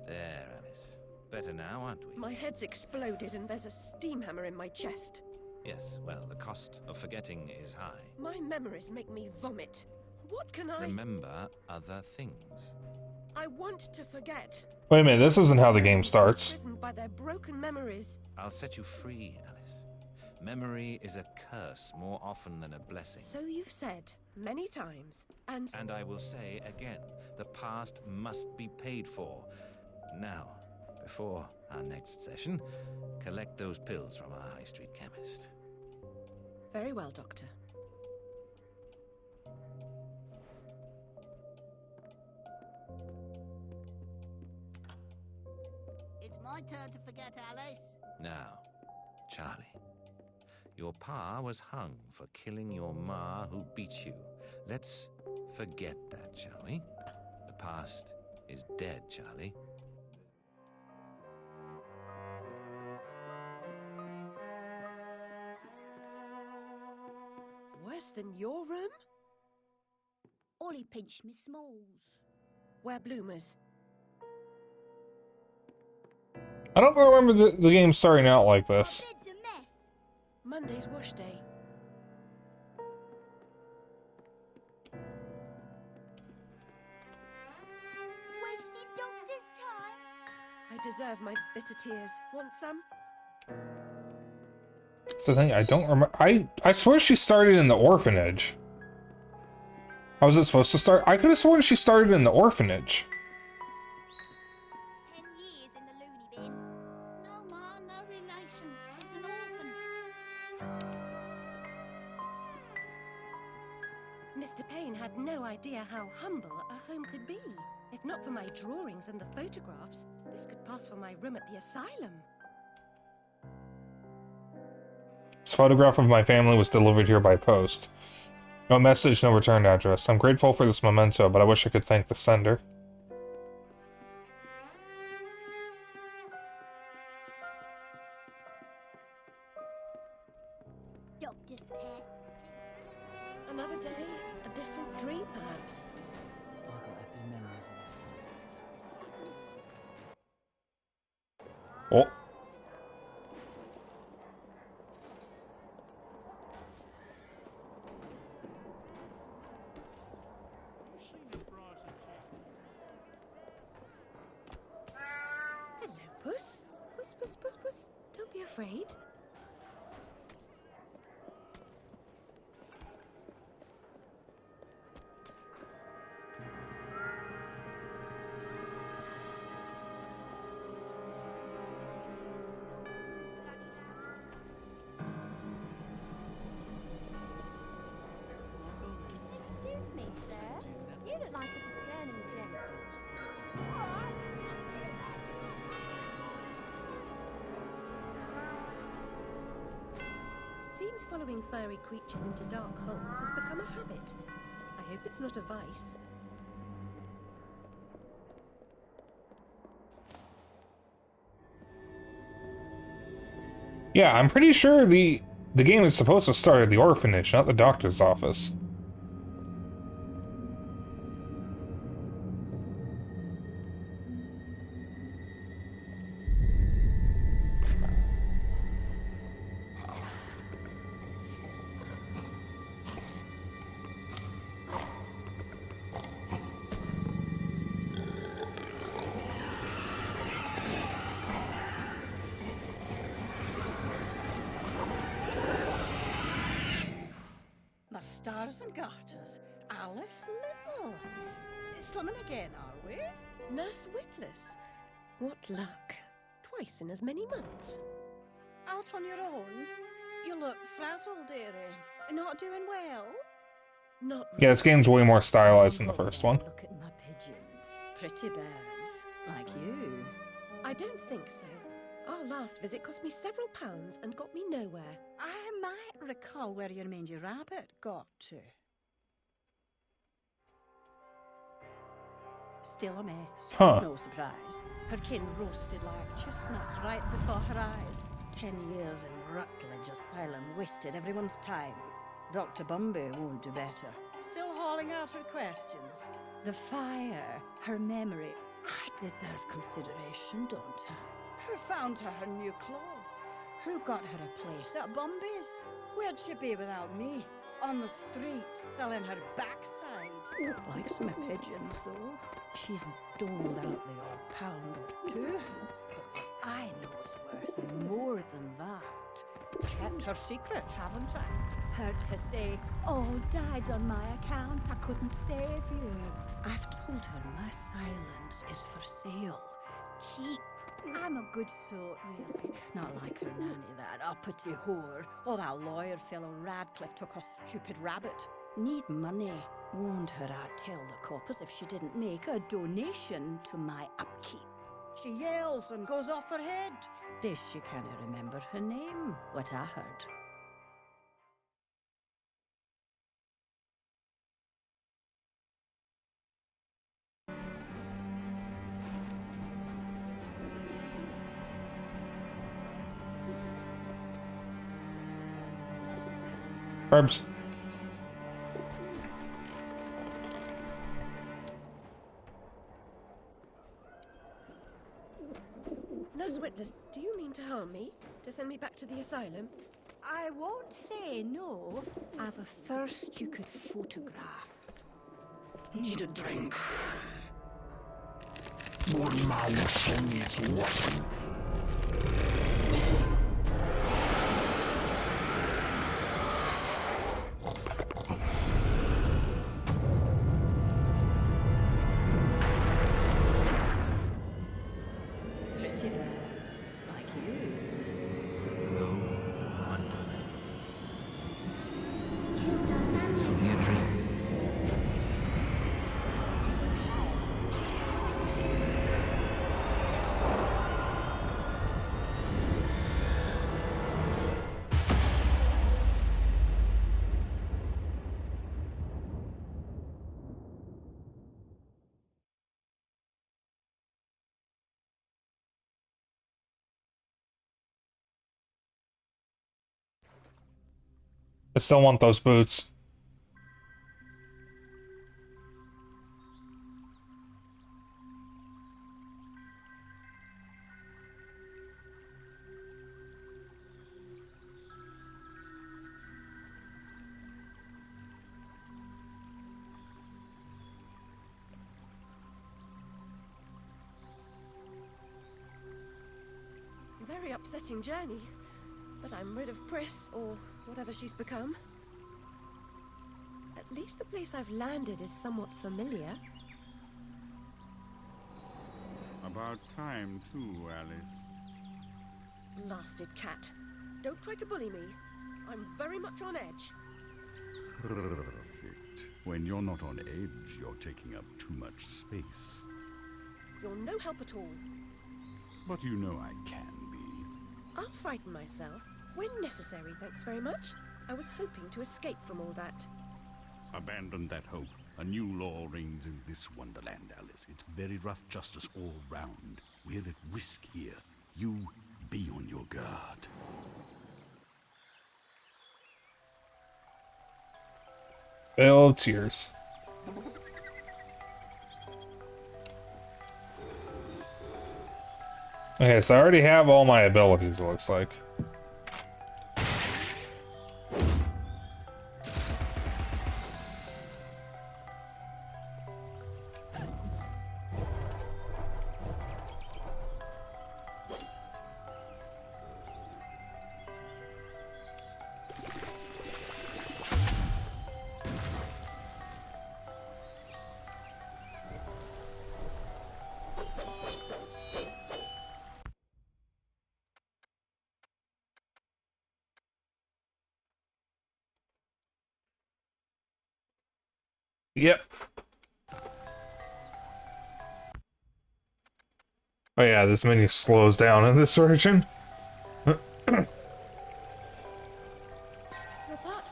There, Alice. Better now, aren't we? My head's exploded and there's a steam hammer in my chest. Yes, well, the cost of forgetting is high. My memories make me vomit. What can I... Remember other things. I want to forget. Wait a minute, this isn't how the game starts. Imprisoned by their broken memories. I'll set you free, Alice. Memory is a curse more often than a blessing. So you've said many times, and And I will say again, the past must be paid for. Now, before our next session, collect those pills from our high street chemist. very well, Doctor. It's my turn to forget, Alice. Now, Charlie, your pa was hung for killing your ma who beat you. Let's forget that, shall we? The past is dead, Charlie. Worse than your room? Ollie pinched me smalls. We're bloomers. I don't remember the game starting out like this. Bed's a mess. Monday's wash day. Wasted doctor's time. I deserve my bitter tears. Want some? That's the thing, I don't remember. I swear she started in the orphanage. How was it supposed to start? I could have sworn she started in the orphanage. 10 years in the loony bin. No, Ma, no relation. She's an orphan. Mr. Payne had no idea how humble a home could be. If not for my drawings and the photographs, this could pass for my room at the asylum. This photograph of my family was delivered here by post. No message, no return address. I'm grateful for this memento, but I wish I could thank the sender. Doctor's pet. Another day, a different dream, perhaps. Oh. Octopus, don't be afraid. Excuse me, sir. You look like a discerning gent. Seems following furry creatures into dark holes has become a habit. I hope it's not a vice. Yeah, I'm pretty sure the game is supposed to start at the orphanage, not the doctor's office. The stars and garters, Alice Little. Slumming again, are we? Nurse Witless. What luck. Twice in as many months. Out on your own? You look frazzled, dearie. Not doing well? Not Yeah, this game's way more stylized than the first one. Look at my pigeons. Pretty birds. Like you. I don't think so. Our last visit cost me several pounds and got me nowhere. I might recall where your mangy rabbit got to. Still a mess. Huh. No surprise. Her kin roasted like chestnuts right before her eyes. 10 years in Rutledge Asylum wasted everyone's time. Dr. Bumby won't do better. Still hauling out her questions. The fire, her memory. I deserve consideration, don't I? Who found her new clothes? Who got her a place at Bumby's? Where'd she be without me? On the street, selling her backside. Likes my pigeons, though. She's doled out the odd pound or two. But what I know is worth more than that. Kept her secret, haven't I? Heard her say, "Oh, died on my account, I couldn't save you." I've told her my silence is for sale. Keep. I'm a good sort, really. Not like her nanny, that uppity whore. Or that lawyer fellow Radcliffe took a stupid rabbit. Need money. Warned her I'd tell the coppers if she didn't make a donation to my upkeep. She yells and goes off her head. Does she can't remember her name, what I heard. Herbs. Nurse Witless, do you mean to harm me? To send me back to the asylum? I won't say no. I've a thirst you could photograph. Need a drink. One mouth only its weapon. Pretty birds, like you. No wonder. You've done that. It's only a dream. I still want those boots. Very very upsetting journey, but I'm rid of Priss, or whatever she's become. At least the place I've landed is somewhat familiar. About time, too, Alice. Blasted cat. Don't try to bully me. I'm very much on edge. Perfect. When you're not on edge, you're taking up too much space. You're no help at all. But you know I can be. I'll frighten myself when necessary, thanks very much. I was hoping to escape from all that. Abandon that hope. A new law reigns in this wonderland, Alice. It's very rough justice all round. We're at risk here. You be on your guard. Vale of Tears. Okay, so I already have all my abilities, it looks like. Yep. Oh yeah, this menu slows down in this version. You're part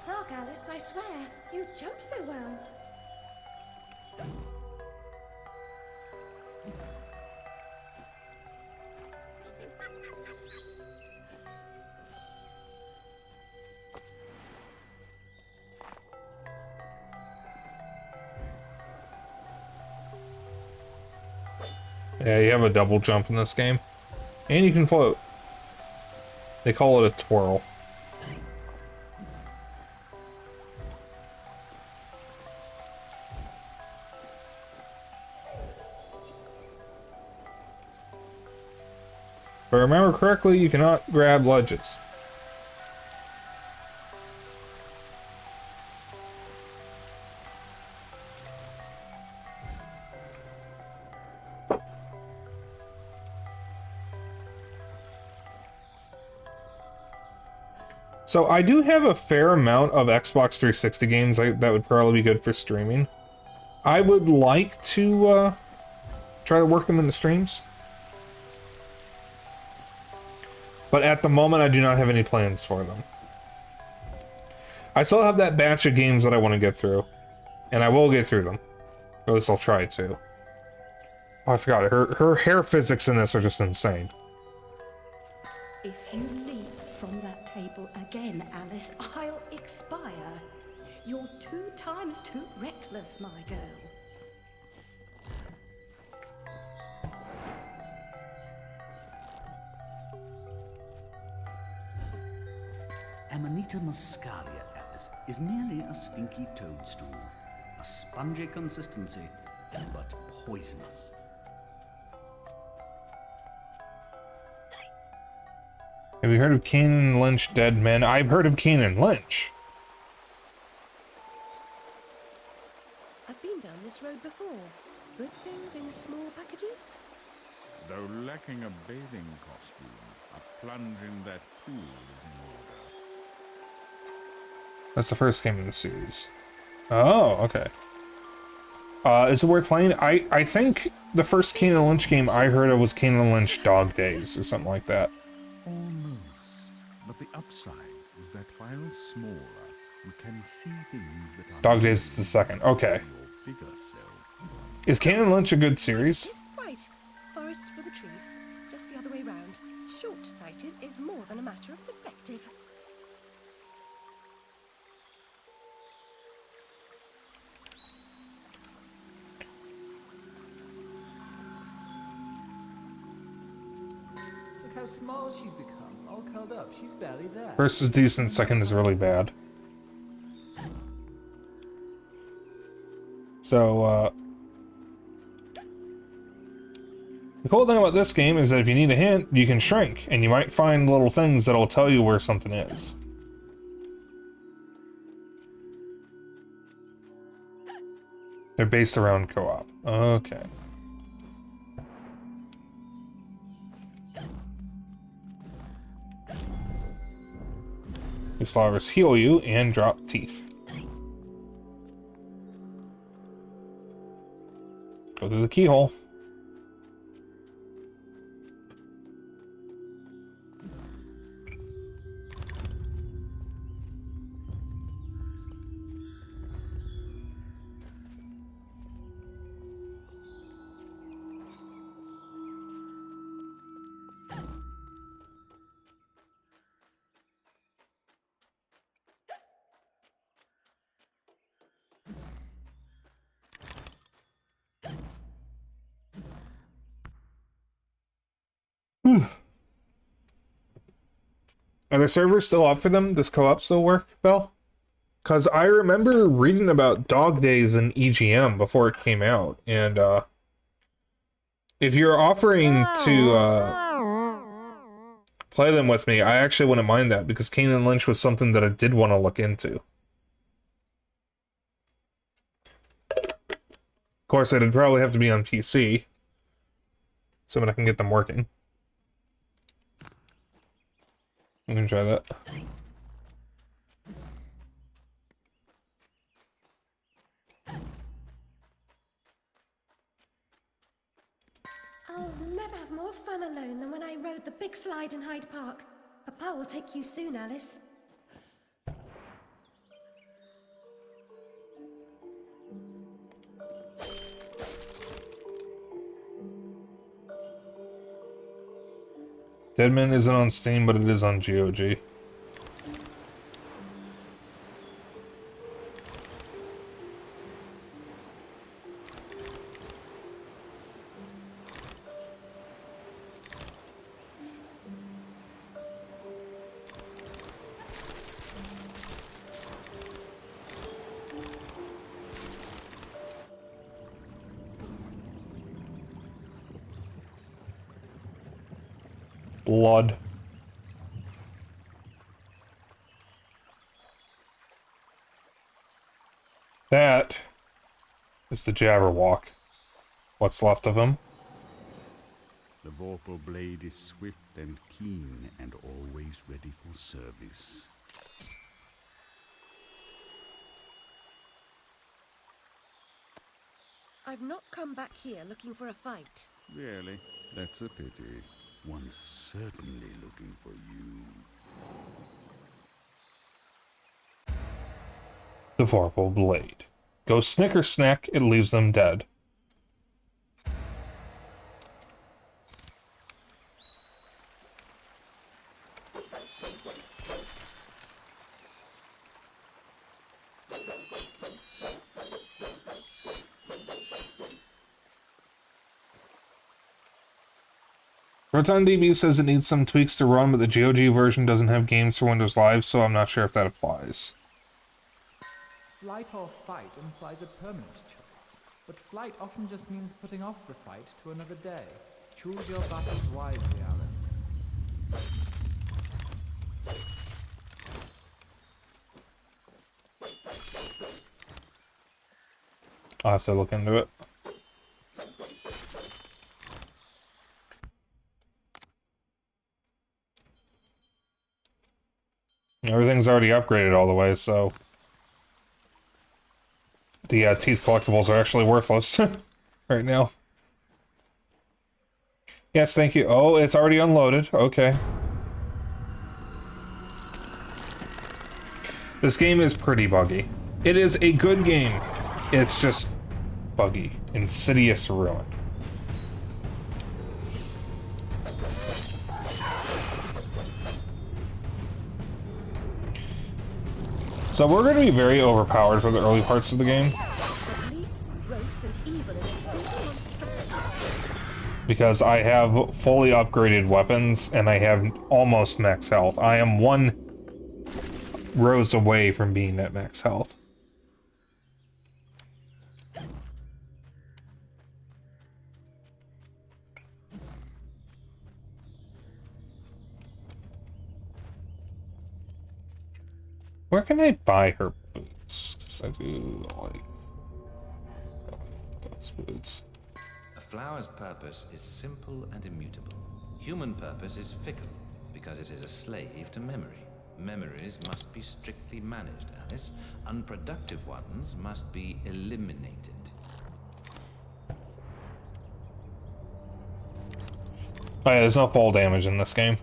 frog, Alice, I swear. You jump so well. Yeah, you have a double jump in this game. And you can float. They call it a twirl. If I remember correctly, you cannot grab ledges. So I do have a fair amount of Xbox 360 games that would probably be good for streaming. I would like to try to work them into streams. But at the moment, I do not have any plans for them. I still have that batch of games that I want to get through. And I will get through them. Or at least I'll try to. Oh, I forgot. Her hair physics in this are just insane. If you leap from that table again, Alice, I'll expire. You're 2 times too reckless, my girl. Amanita muscaria, Alice, is merely a stinky toadstool. A spongy consistency, but poisonous. Have you heard of Kane Lynch Dead Men? I've heard of Kane and Lynch. I've been down this road before. Good things in small packages. Though lacking a bathing costume, a plunge in that pool is in order. That's the first game in the series. Oh, okay. Is it worth playing? I think the first Kane and Lynch game I heard of was Kane and Lynch Dog Days or something like that. Almost. But the upside is that while smaller, you can see things that are... Dog Days is the second. Okay. Your bigger self. Is Kane and Lynch a good series? Quite. Forests for the trees. Just the other way round. Short-sighted is more than a matter of perspective. Look how small she's become. All curled up. She's barely there. First is decent, second is really bad. So, The cool thing about this game is that if you need a hint, you can shrink, and you might find little things that'll tell you where something is. They're based around co-op. Okay. These flowers heal you and drop teeth. Go through the keyhole. Are the servers still up for them? Does co-op still work, Bell? Because I remember reading about Dog Days in EGM before it came out, and if you're offering to play them with me, I actually wouldn't mind that, because Kane and Lynch was something that I did want to look into. Of course, it'd probably have to be on PC, so that I can get them working. I'm gonna try that. I'll never have more fun alone than when I rode the big slide in Hyde Park. Papa will take you soon, Alice. Deadman isn't on Steam, but it is on GOG. Blood. That is the Jabberwock. What's left of him? The vorpal blade is swift and keen and always ready for service. I've not come back here looking for a fight. Really? That's a pity. One's certainly looking for you. The Vorpal Blade. Go snicker snack, it leaves them dead. ProtonDB says it needs some tweaks to run, but the GOG version doesn't have games for Windows Live, so I'm not sure if that applies. Flight or fight implies a permanent choice, but flight often just means putting off the fight to another day. Choose your battles wisely, Alice. I'll have to look into it. Everything's already upgraded all the way, so the teeth collectibles are actually worthless right now. Yes, thank you. Oh, it's already unloaded. Okay. This game is pretty buggy. It is a good game. It's just buggy. Insidious ruin. So we're going to be very overpowered for the early parts of the game. Because I have fully upgraded weapons and I have almost max health. I am 1 rose away from being at max health. Where can I buy her boots? 'Cause I do like those boots. A flower's purpose is simple and immutable. Human purpose is fickle, because it is a slave to memory. Memories must be strictly managed, Alice. Unproductive ones must be eliminated. Oh yeah, there's no fall damage in this game.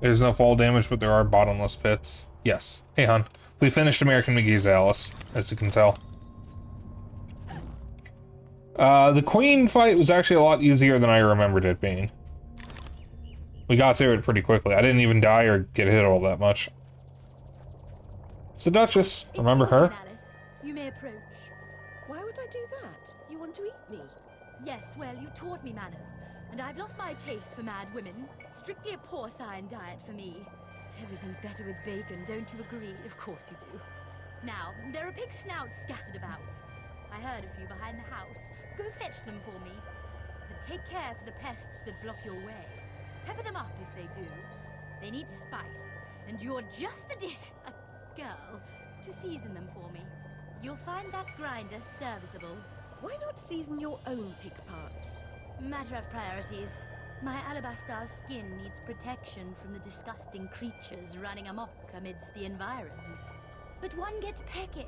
There's no fall damage, but there are bottomless pits. Yes. Hey, hon. We finished American McGee's, Alice, as you can tell. The Queen fight was actually a lot easier than I remembered it being. We got through it pretty quickly. I didn't even die or get hit all that much. It's the Duchess. Remember her? Alice, you may approach. Why would I do that? You want to eat me? Yes, well, you taught me manners, and I've lost my taste for mad women. Strictly a porcine diet for me. Everything's better with bacon, don't you agree? Of course you do. Now, there are pig snouts scattered about. I heard a few behind the house. Go fetch them for me. But take care for the pests that block your way. Pepper them up if they do. They need spice, and you're just the girl to season them for me. You'll find that grinder serviceable. Why not season your own pig parts? Matter of priorities. My alabaster skin needs protection from the disgusting creatures running amok amidst the environs. But one gets peckish.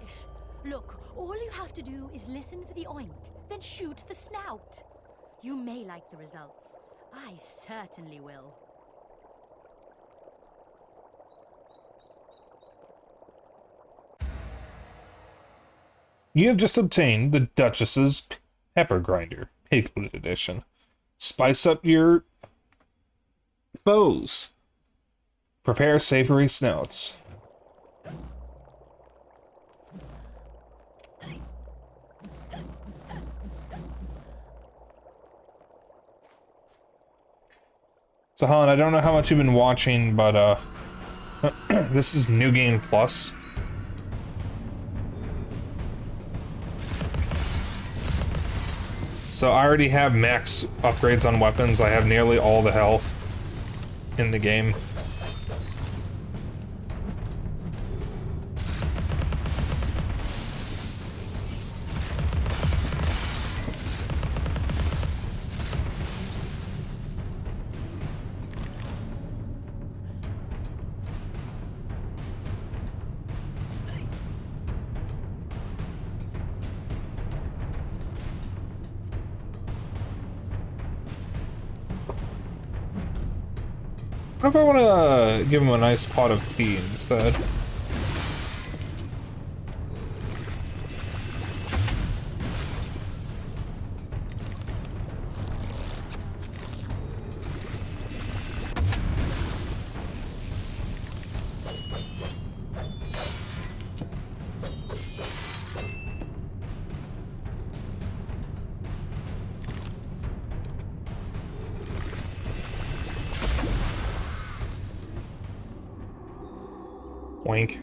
Look, all you have to do is listen for the oink, then shoot the snout. You may like the results. I certainly will. You have just obtained the Duchess's Pepper Grinder, Piglet Edition. Spice up your foes. Prepare savory snouts. So, Helen, I don't know how much you've been watching, but, this is New Game Plus. So I already have max upgrades on weapons. I have nearly all the health in the game. What if I want to give him a nice pot of tea instead? Wink.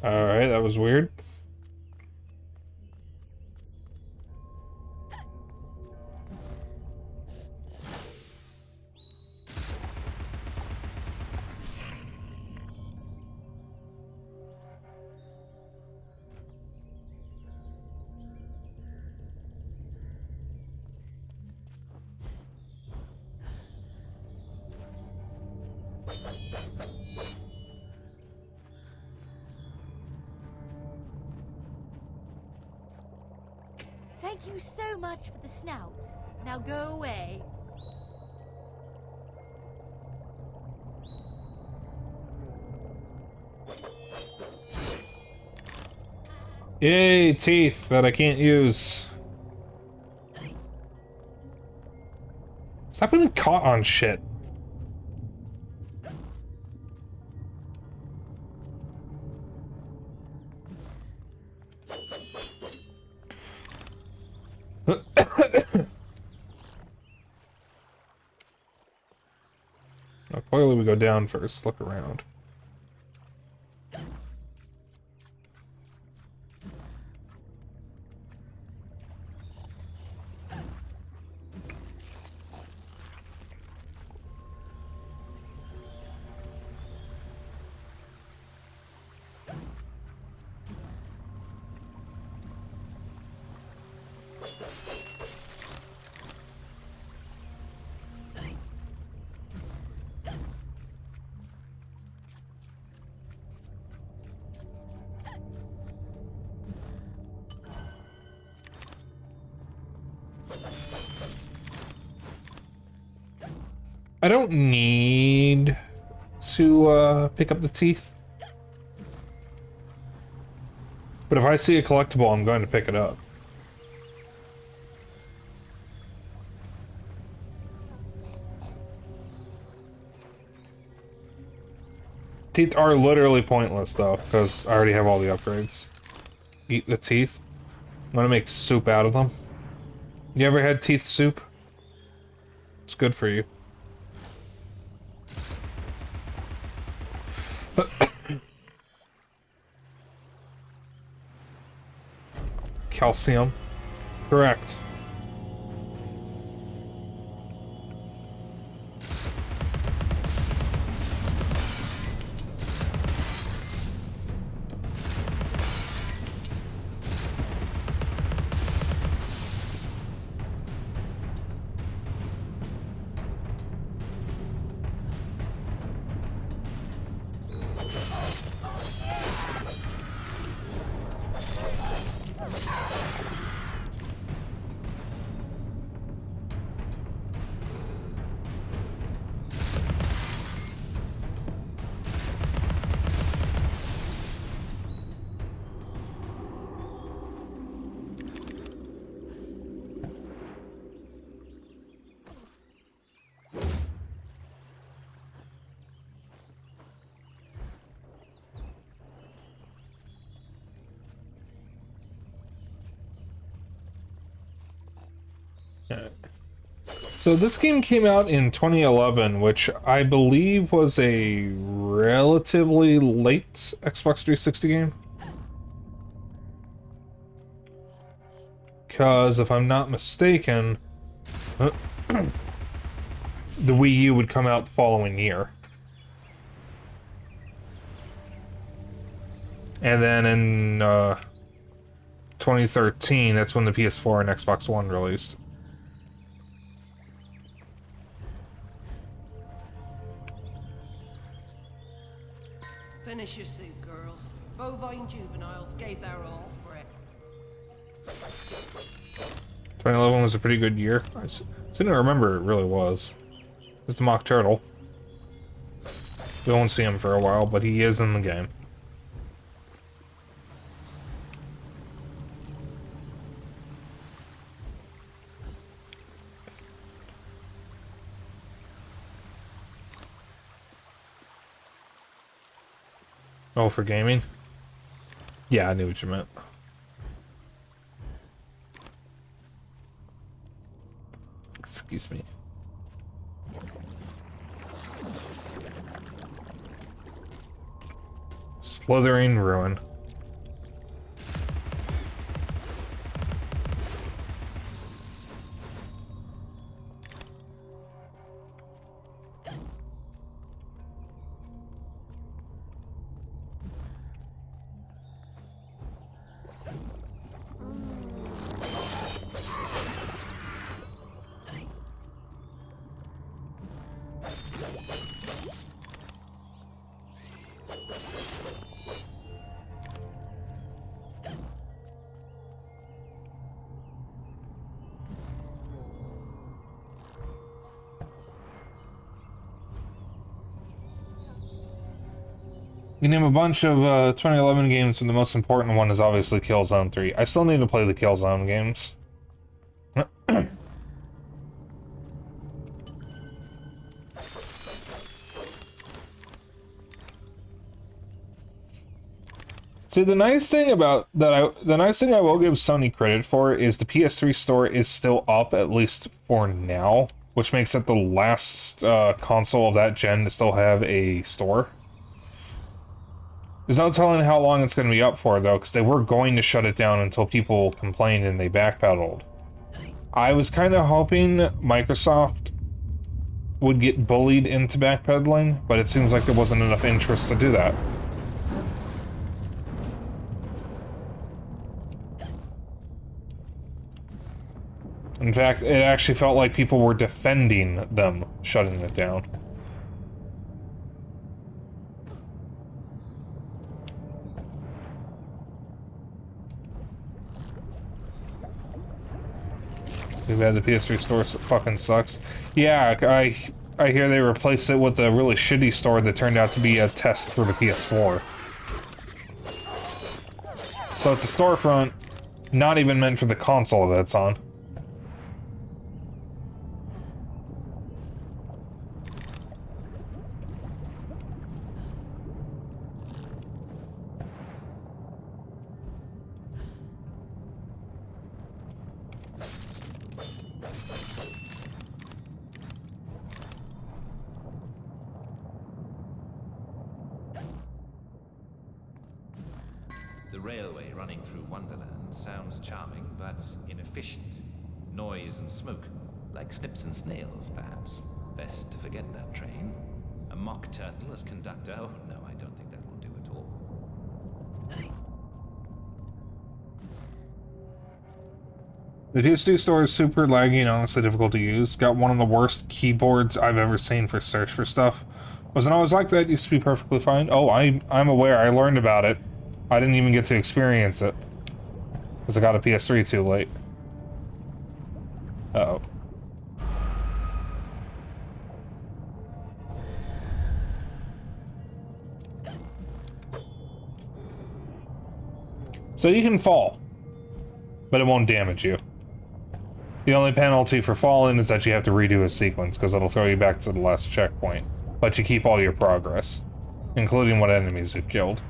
Alright, that was weird. Thank you so much for the snout. Now go away. Yay, teeth that I can't use. Stop getting caught on shit. Now, clearly we go down first. Look around. I don't need to pick up the teeth. But if I see a collectible, I'm going to pick it up. Teeth are literally pointless though, because I already have all the upgrades. Eat the teeth. I'm gonna make soup out of them. You ever had teeth soup? It's good for you. Calcium. Correct. So this game came out in 2011, which I believe was a relatively late Xbox 360 game. Because if I'm not mistaken, the Wii U would come out the following year. And then in 2013, that's when the PS4 and Xbox One released. Finish your soup, girls. Bovine juveniles gave their all for it. 2011 was a pretty good year. I didn't remember it really was. It's the Mock Turtle. We won't see him for a while, but he is in the game. Oh, for gaming? Yeah, I knew what you meant. Excuse me. Slithering ruin. You name a bunch of 2011 games, and the most important one is obviously Killzone 3. I still need to play the Killzone games. See, the nice thing about that, the nice thing I will give Sony credit for is the PS3 store is still up, at least for now, which makes it the last console of that gen to still have a store. There's no telling how long it's going to be up for, though, because they were going to shut it down until people complained and they backpedaled. I was kind of hoping Microsoft would get bullied into backpedaling, but it seems like there wasn't enough interest to do that. In fact, it actually felt like people were defending them shutting it down. Too bad the PS3 store fucking sucks. Yeah, I hear they replaced it with a really shitty store that turned out to be a test for the PS4. So it's a storefront, not even meant for the console that it's on. The railway running through Wonderland sounds charming, but inefficient. Noise and smoke, like snips and snails, perhaps. Best to forget that train. A mock turtle as conductor? Oh, no, I don't think that will do at all. The PS2 store is super laggy and honestly difficult to use. Got one of the worst keyboards I've ever seen for search for stuff. Wasn't always like that, used to be perfectly fine. Oh, I'm aware, I learned about it. I didn't even get to experience it. Because I got a PS3 too late. Uh-oh. So you can fall, but it won't damage you. The only penalty for falling is that you have to redo a sequence, because it'll throw you back to the last checkpoint. But you keep all your progress, including what enemies you've killed.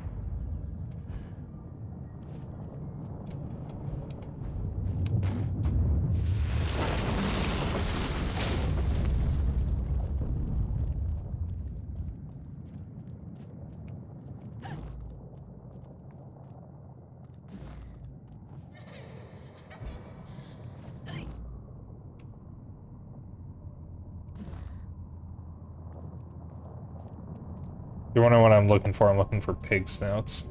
You're wondering what I'm looking for? I'm looking for pig snouts.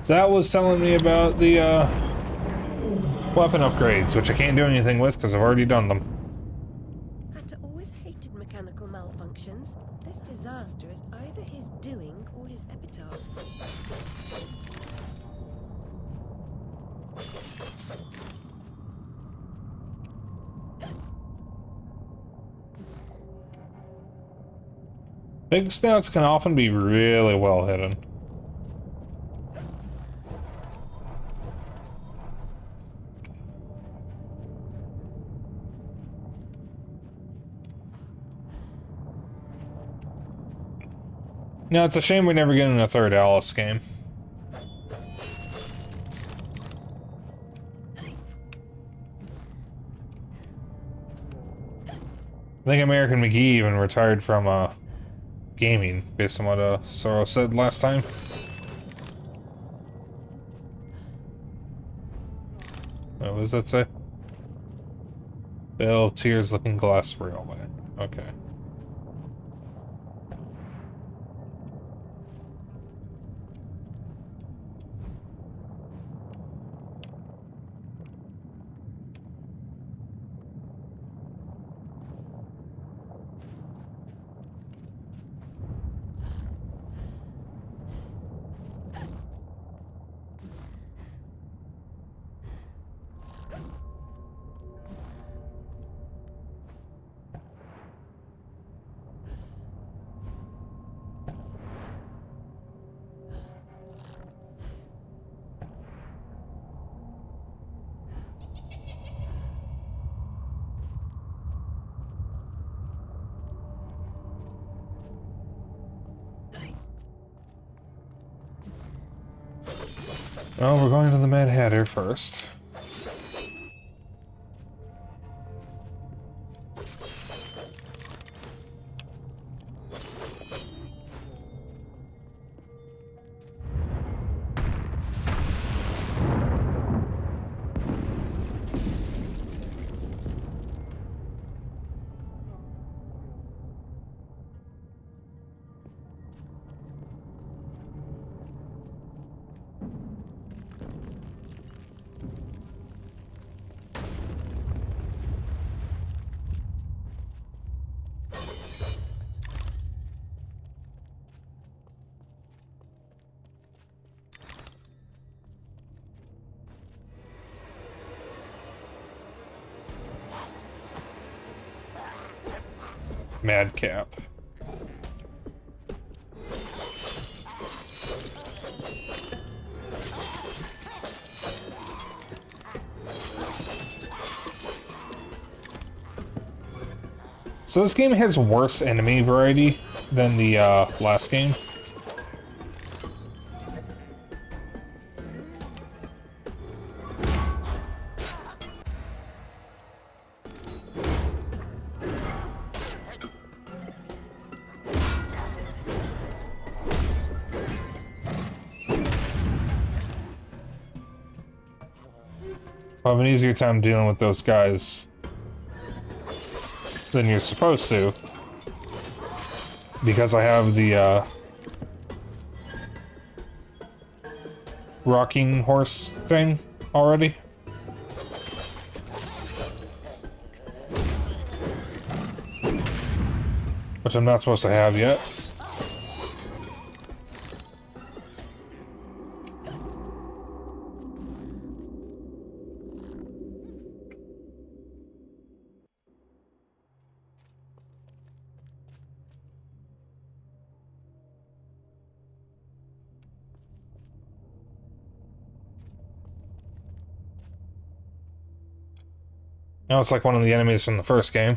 So that was telling me about the weapon upgrades, which I can't do anything with because I've already done them. Hatter always hated mechanical malfunctions. This disaster is either his doing or his epitaph. Pig snouts can often be really well hidden. No, it's a shame we never get in a third Alice game. I think American McGee even retired from gaming, based on what Sorrow said last time. What does that say? Bill, Tears Looking Glass Railway. Okay. Well, we're going to the Mad Hatter first. Madcap. So this game has worse enemy variety than the last game. I have an easier time dealing with those guys than you're supposed to, because I have the rocking horse thing already. Which I'm not supposed to have yet. Now it's like one of the enemies from the first game.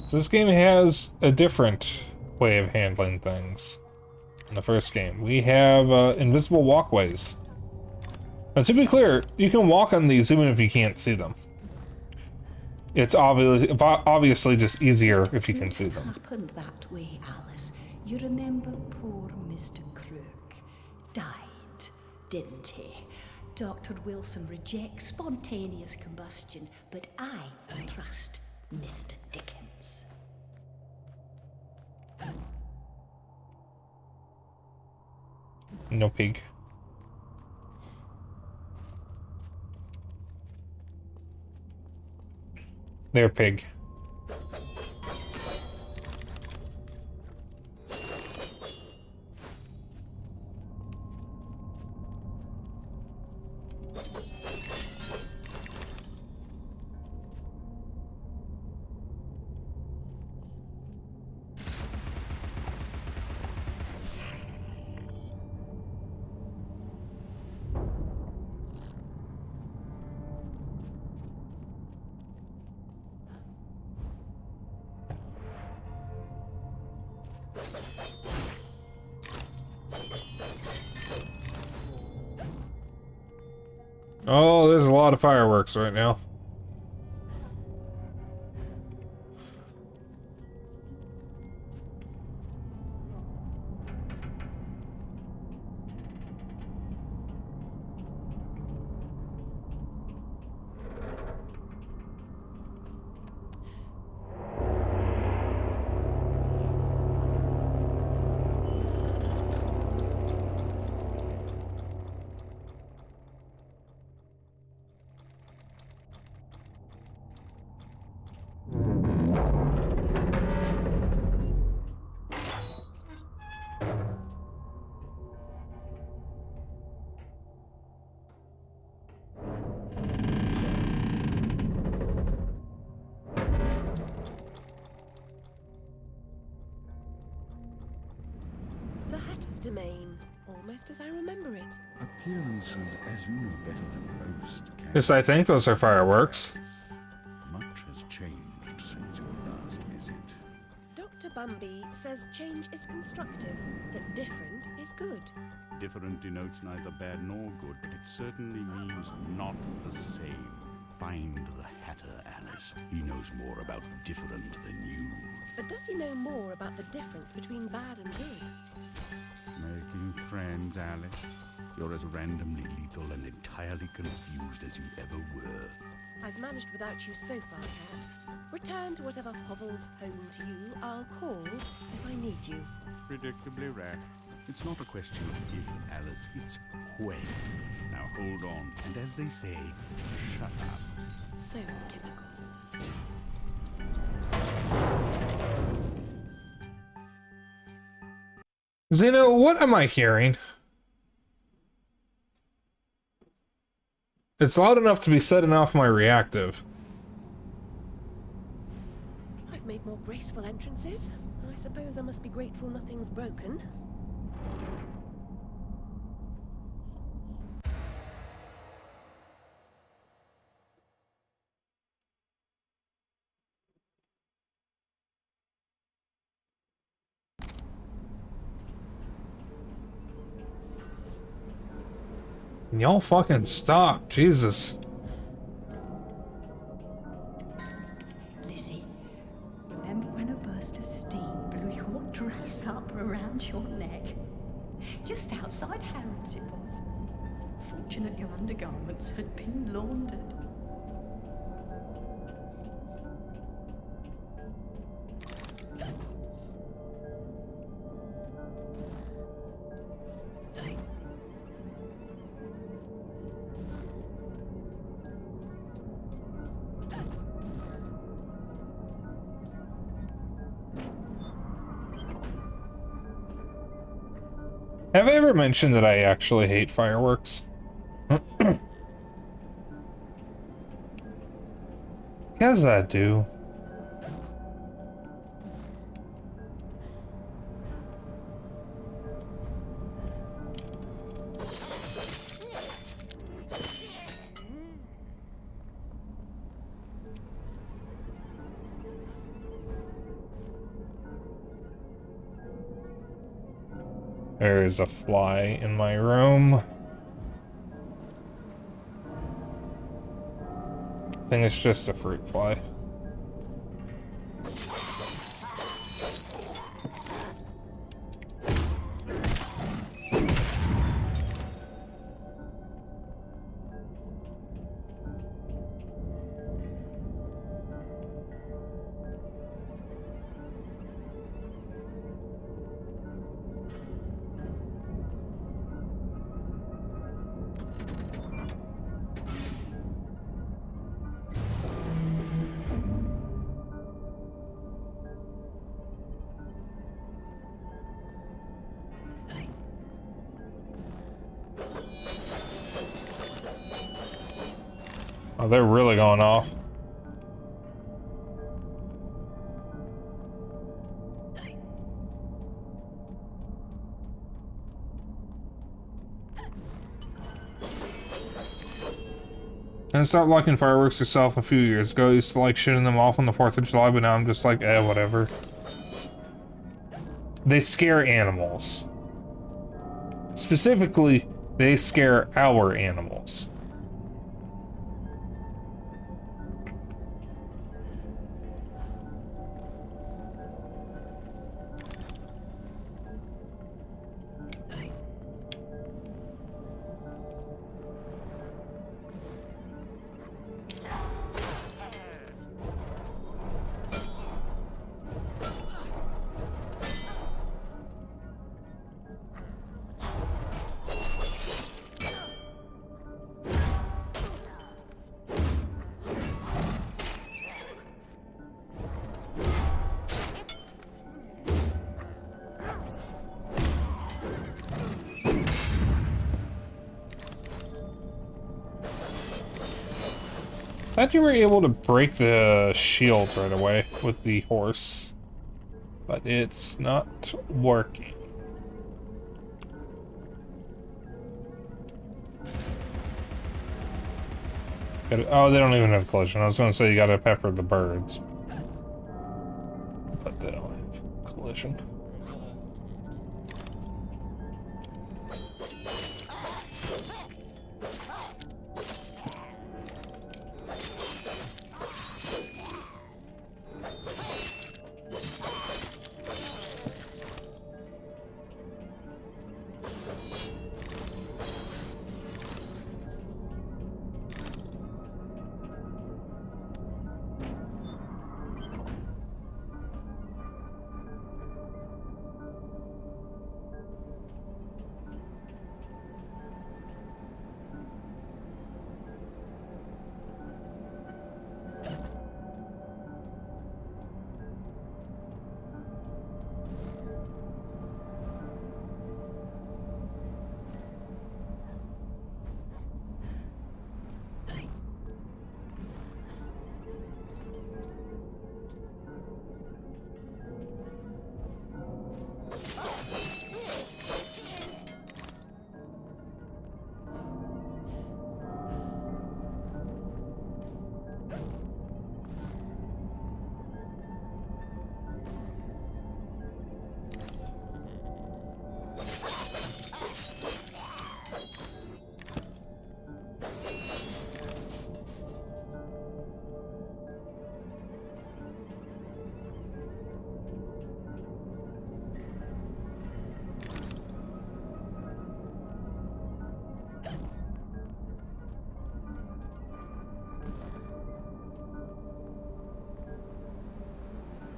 So this game has a different way of handling things in the first game. We have invisible walkways. Now, to be clear, you can walk on these even if you can't see them. It's obviously just easier if you can see them. It happened that way, Alice. You remember poor Mr. Crook died, didn't he? Dr. Wilson rejects spontaneous combustion, but I trust Mr. Dickens. No pig. They're pig. Oh, there's a lot of fireworks right now. The Hatter's domain, almost as I remember it. Appearances, as you know better than most, can... Yes, I think those are fireworks. Much has changed since your last visit. Dr. Bumby says change is constructive, that different is good. Different denotes neither bad nor good, but it certainly means not the same. Find the Hatter, Alice. He knows more about different than you. But does he know more about the difference between bad and good? Making friends, Alice. You're as randomly lethal and entirely confused as you ever were. I've managed without you so far, Cat. Return to whatever hovels home to you. I'll call if I need you. Predictably rash. It's not a question of if, Alice, it's when. Now hold on, and as they say, shut up. So typical. Zeno, what am I hearing? It's loud enough to be setting off my reactive. I've made more graceful entrances. I suppose I must be grateful nothing's broken. Y'all fucking stop, Jesus. Lizzie, remember when a burst of steam blew your dress up around your neck? Just outside Harrods it was. Fortunate your undergarments had been laundered. Have I ever mentioned that I actually hate fireworks? Guess I do. There is a fly in my room. I think it's just a fruit fly. Oh, they're really going off. I stopped liking fireworks yourself a few years ago. I used to like shooting them off on the 4th of July, but now I'm just like, whatever. They scare animals. Specifically, they scare our animals. Thought you were able to break the shields right away with the horse, but it's not working. Oh, they don't even have collision. I was gonna say you gotta pepper the birds, but they don't have collision.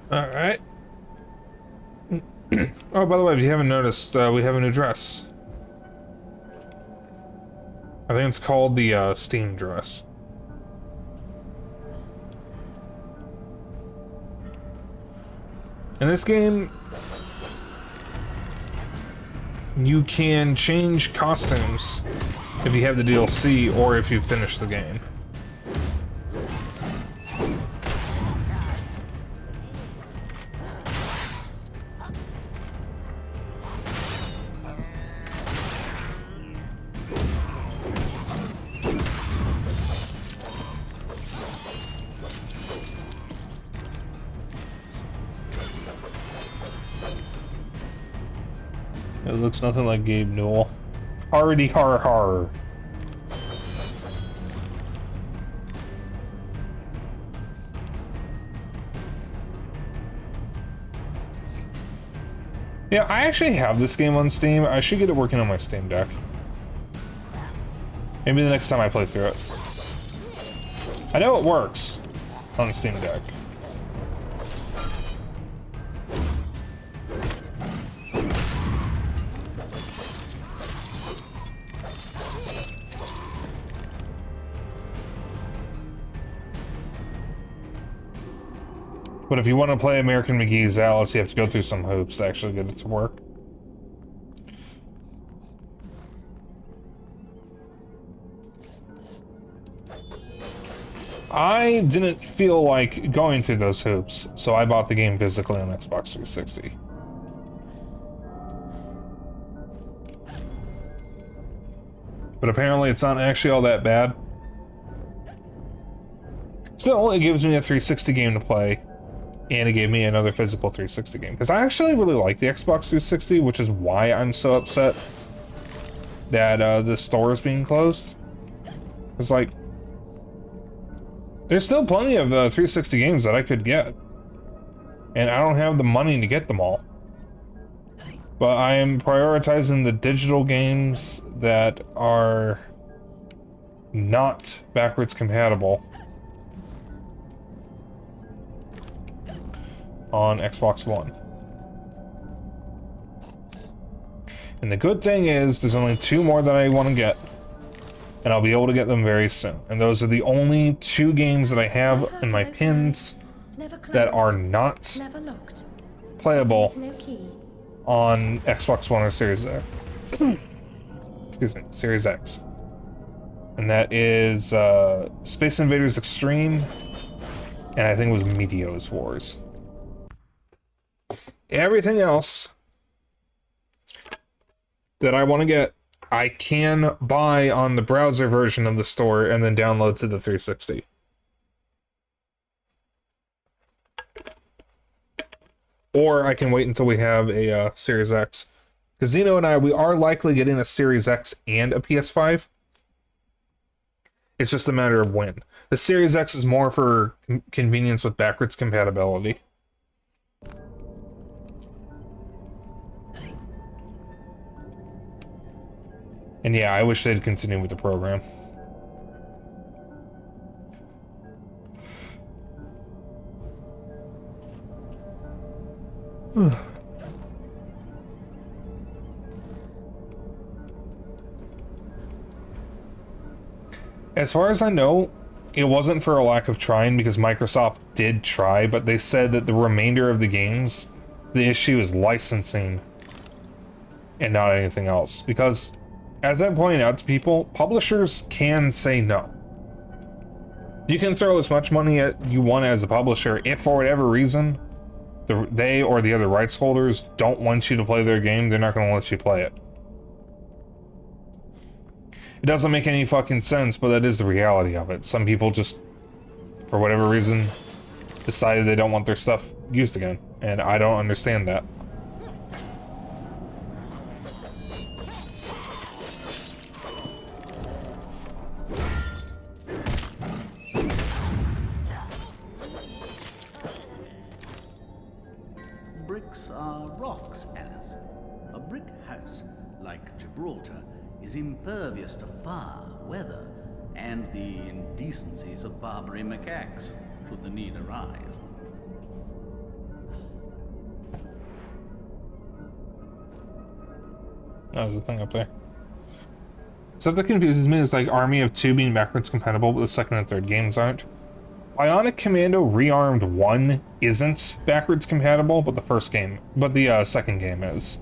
Alright. Oh, by the way, if you haven't noticed, we have a new dress. I think it's called the Steam dress. In this game, you can change costumes if you have the DLC or if you finish the game. It looks nothing like Gabe Newell. Hardy har har. Yeah, I actually have this game on Steam. I should get it working on my Steam Deck. Maybe the next time I play through it. I know it works on the Steam Deck. But if you want to play American McGee's Alice, you have to go through some hoops to actually get it to work. I didn't feel like going through those hoops, so I bought the game physically on Xbox 360. But apparently it's not actually all that bad. Still, it gives me a 360 game to play. And it gave me another physical 360 game. Because I actually really like the Xbox 360, which is why I'm so upset that the store is being closed. It's like, there's still plenty of 360 games that I could get. And I don't have the money to get them all. But I am prioritizing the digital games that are not backwards compatible on Xbox One. And the good thing is there's only 2 more that I want to get, and I'll be able to get them very soon. And those are the only 2 games that I have in my pins that are not playable on Xbox One or Series X. Excuse me, Series X. And that is Space Invaders Extreme, and I think it was Meteos Wars. Everything else that I want to get, I can buy on the browser version of the store and then download to the 360. Or I can wait until we have a Series X. Because Zeno and I, we are likely getting a Series X and a PS5. It's just a matter of when. The Series X is more for convenience with backwards compatibility. And yeah, I wish they'd continue with the program. As far as I know, it wasn't for a lack of trying, because Microsoft did try, but they said that the remainder of the games, the issue is licensing and not anything else. Because, as I pointed out to people, publishers can say no. You can throw as much money at you want as a publisher. If for whatever reason, they or the other rights holders don't want you to play their game, they're not going to let you play it. It doesn't make any fucking sense, but that is the reality of it. Some people just, for whatever reason, decided they don't want their stuff used again, and I don't understand that. Bricks are rocks, Alice. A brick house, like Gibraltar, is impervious to fire, weather, and the indecencies of Barbary macaques, should the need arise. That was the thing up there. Stuff that confuses me is like Army of 2 being backwards compatible, but the second and third games aren't. Bionic Commando Rearmed 1 isn't backwards compatible, but the second game is.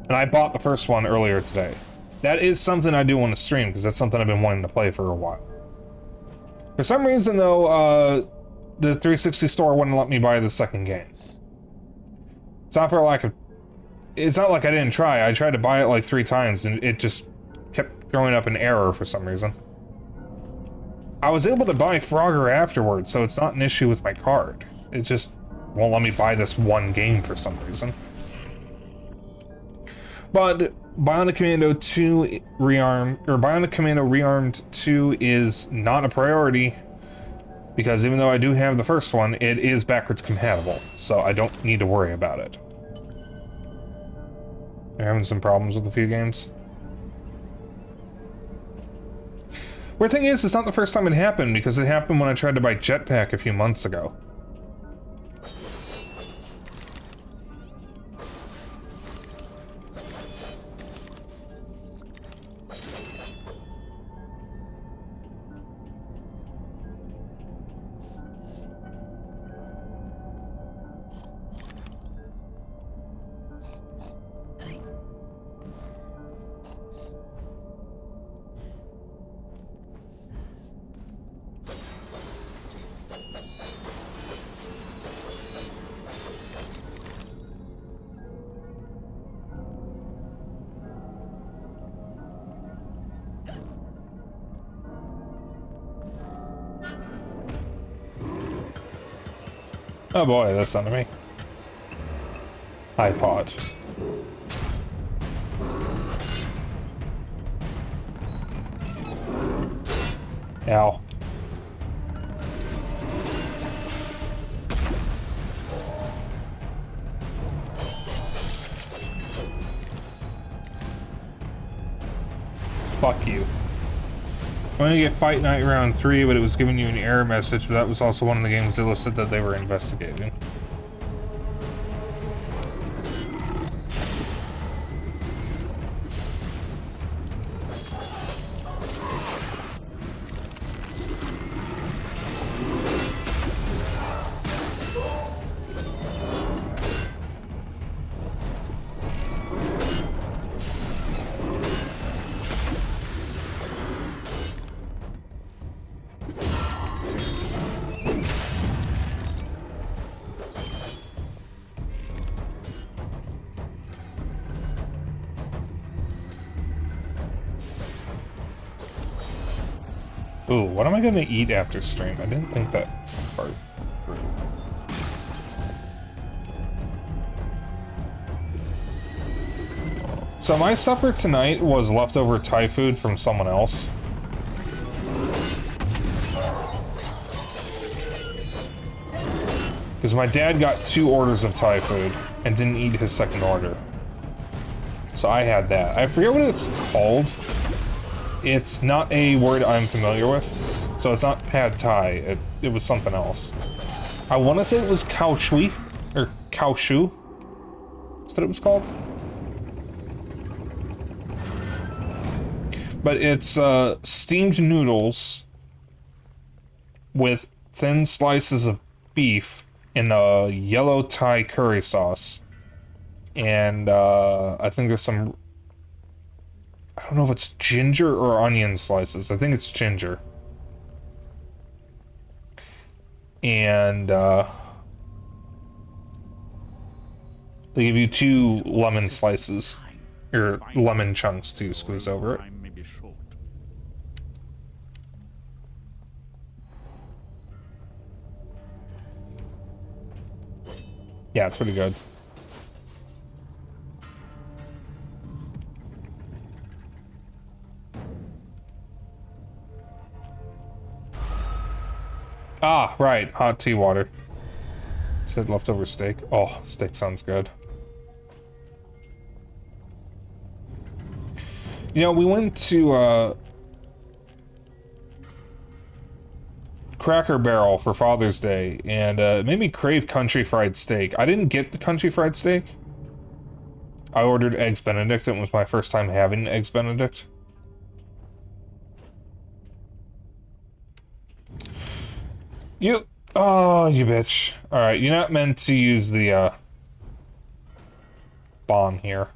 And I bought the first one earlier today. That is something I do want to stream, because that's something I've been wanting to play for a while. For some reason, though, the 360 store wouldn't let me buy the second game. It's not for a lack of... It's not like I didn't try. I tried to buy it like 3 times, and it just kept throwing up an error for some reason. I was able to buy Frogger afterwards, so it's not an issue with my card. It just won't let me buy this one game for some reason. But Bionic Commando 2 Bionic Commando Rearmed 2 is not a priority, because even though I do have the first one, it is backwards compatible, so I don't need to worry about it. They're having some problems with a few games. Weird thing is, it's not the first time it happened, because it happened when I tried to buy Jetpack a few months ago. Oh boy, that's under me. iPod. Ow. Fuck you. I'm gonna get Fight Night Round 3, but it was giving you an error message, but that was also one of the games they listed that they were investigating. Ooh, what am I gonna eat after stream? I didn't think that part through. So my supper tonight was leftover Thai food from someone else. Because my dad got 2 orders of Thai food and didn't eat his second order. So I had that. I forget what it's called. It's not a word I'm familiar with. So it's not pad Thai. It was something else. I want to say it was khao shui, or khao shu. Is that what it was called? But it's steamed noodles with thin slices of beef in a yellow Thai curry sauce. And I think there's some... I don't know if it's ginger or onion slices. I think it's ginger. And they give you 2 lemon slices, or lemon chunks to squeeze over it. Yeah, it's pretty good. Ah, right. Hot tea water. Said leftover steak. Oh, steak sounds good. You know, we went to Cracker Barrel for Father's Day, and it made me crave country fried steak. I didn't get the country fried steak. I ordered Eggs Benedict. It was my first time having Eggs Benedict. Oh, you bitch. Alright, you're not meant to use the, bomb here.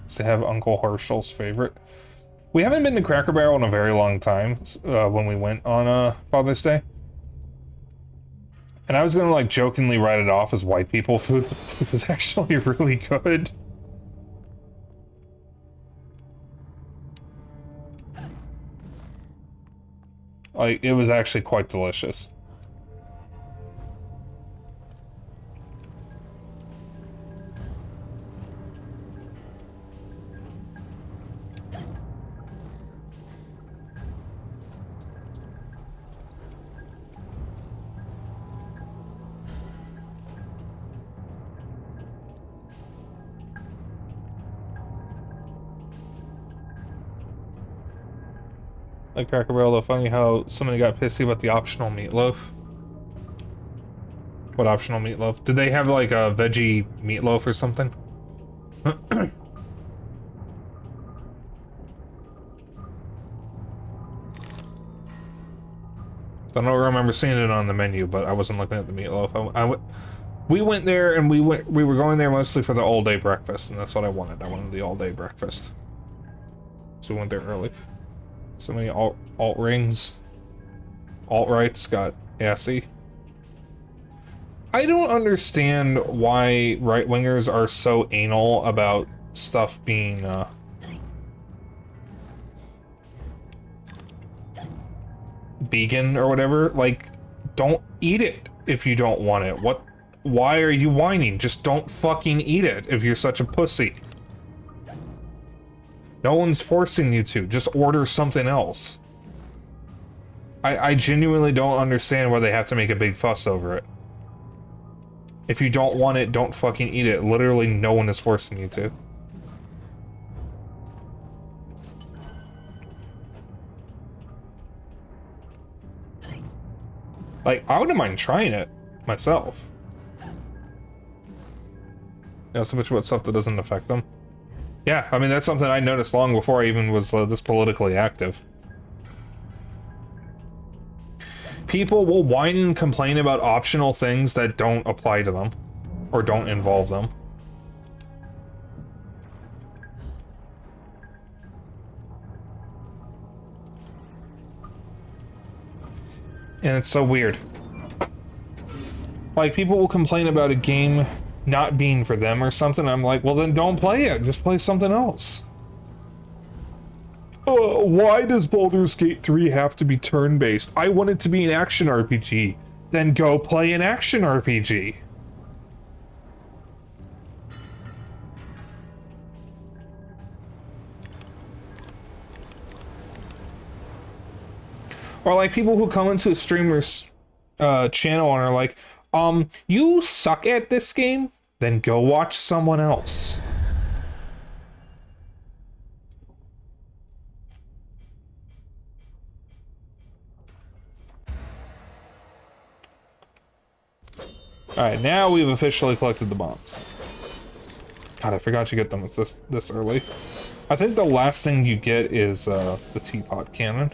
To have Uncle Herschel's favorite. We haven't been to Cracker Barrel in a very long time, when we went on Father's Day. And I was gonna like jokingly write it off as white people food, but the food was actually really good. Like, it was actually quite delicious. Like Cracker Barrel, though, funny how somebody got pissy about the optional meatloaf. What optional meatloaf? Did they have like a veggie meatloaf or something? I don't remember seeing it on the menu, but I wasn't looking at the meatloaf. We went there, and we were going there mostly for the all-day breakfast, and that's what I wanted. I wanted the all-day breakfast. So we went there early. So many alt rings. Alt-rights got assy. I don't understand why right-wingers are so anal about stuff being, vegan or whatever. Like, don't eat it if you don't want it. Why are you whining? Just don't fucking eat it if you're such a pussy. No one's forcing you to. Just order something else. I genuinely don't understand why they have to make a big fuss over it. If you don't want it, don't fucking eat it. Literally, no one is forcing you to. Like, I wouldn't mind trying it myself. You know, so much about stuff that doesn't affect them. Yeah, I mean, that's something I noticed long before I even was this politically active. People will whine and complain about optional things that don't apply to them, or don't involve them. And it's so weird. Like, people will complain about a game not being for them or something. I'm like, well, then don't play it. Just play something else. Why does Baldur's Gate 3 have to be turn-based? I want it to be an action RPG. Then go play an action RPG. Or like people who come into a streamer's channel and are like, you suck at this game? Then go watch someone else. Alright, now we've officially collected the bombs. God, I forgot you get them this early. I think the last thing you get is the teapot cannon.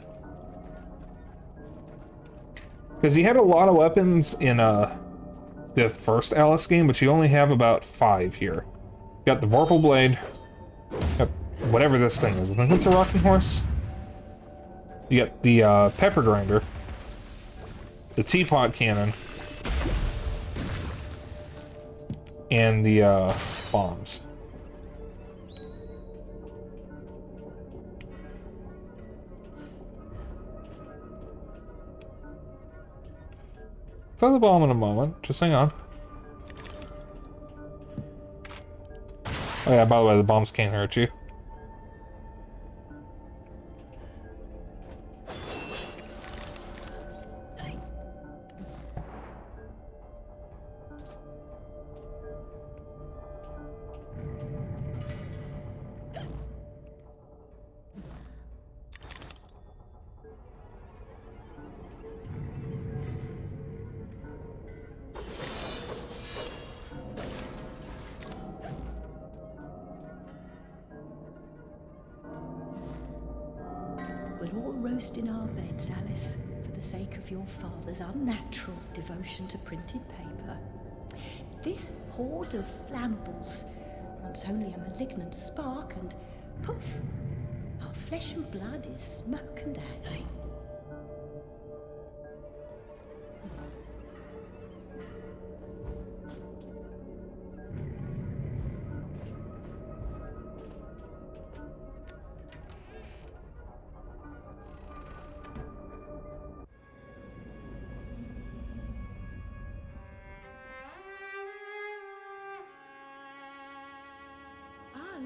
Because you had a lot of weapons in the first Alice game, but you only have about 5 here. You got the Vorpal Blade, got whatever this thing is. I think it's a rocking horse. You got the pepper grinder, the teapot cannon, and the bombs. Throw the bomb in a moment. Just hang on. Oh yeah, by the way, the bombs can't hurt you. In our beds, Alice, for the sake of your father's unnatural devotion to printed paper. This horde of flammables wants only a malignant spark, and poof, our flesh and blood is smoke and ash.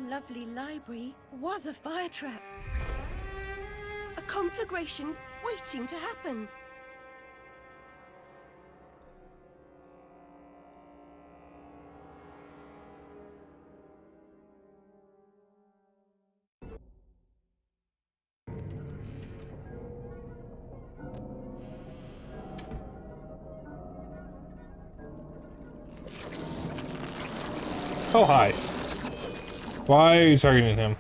Lovely library was a fire trap. A conflagration waiting to happen. Oh, hi. Why are you targeting him?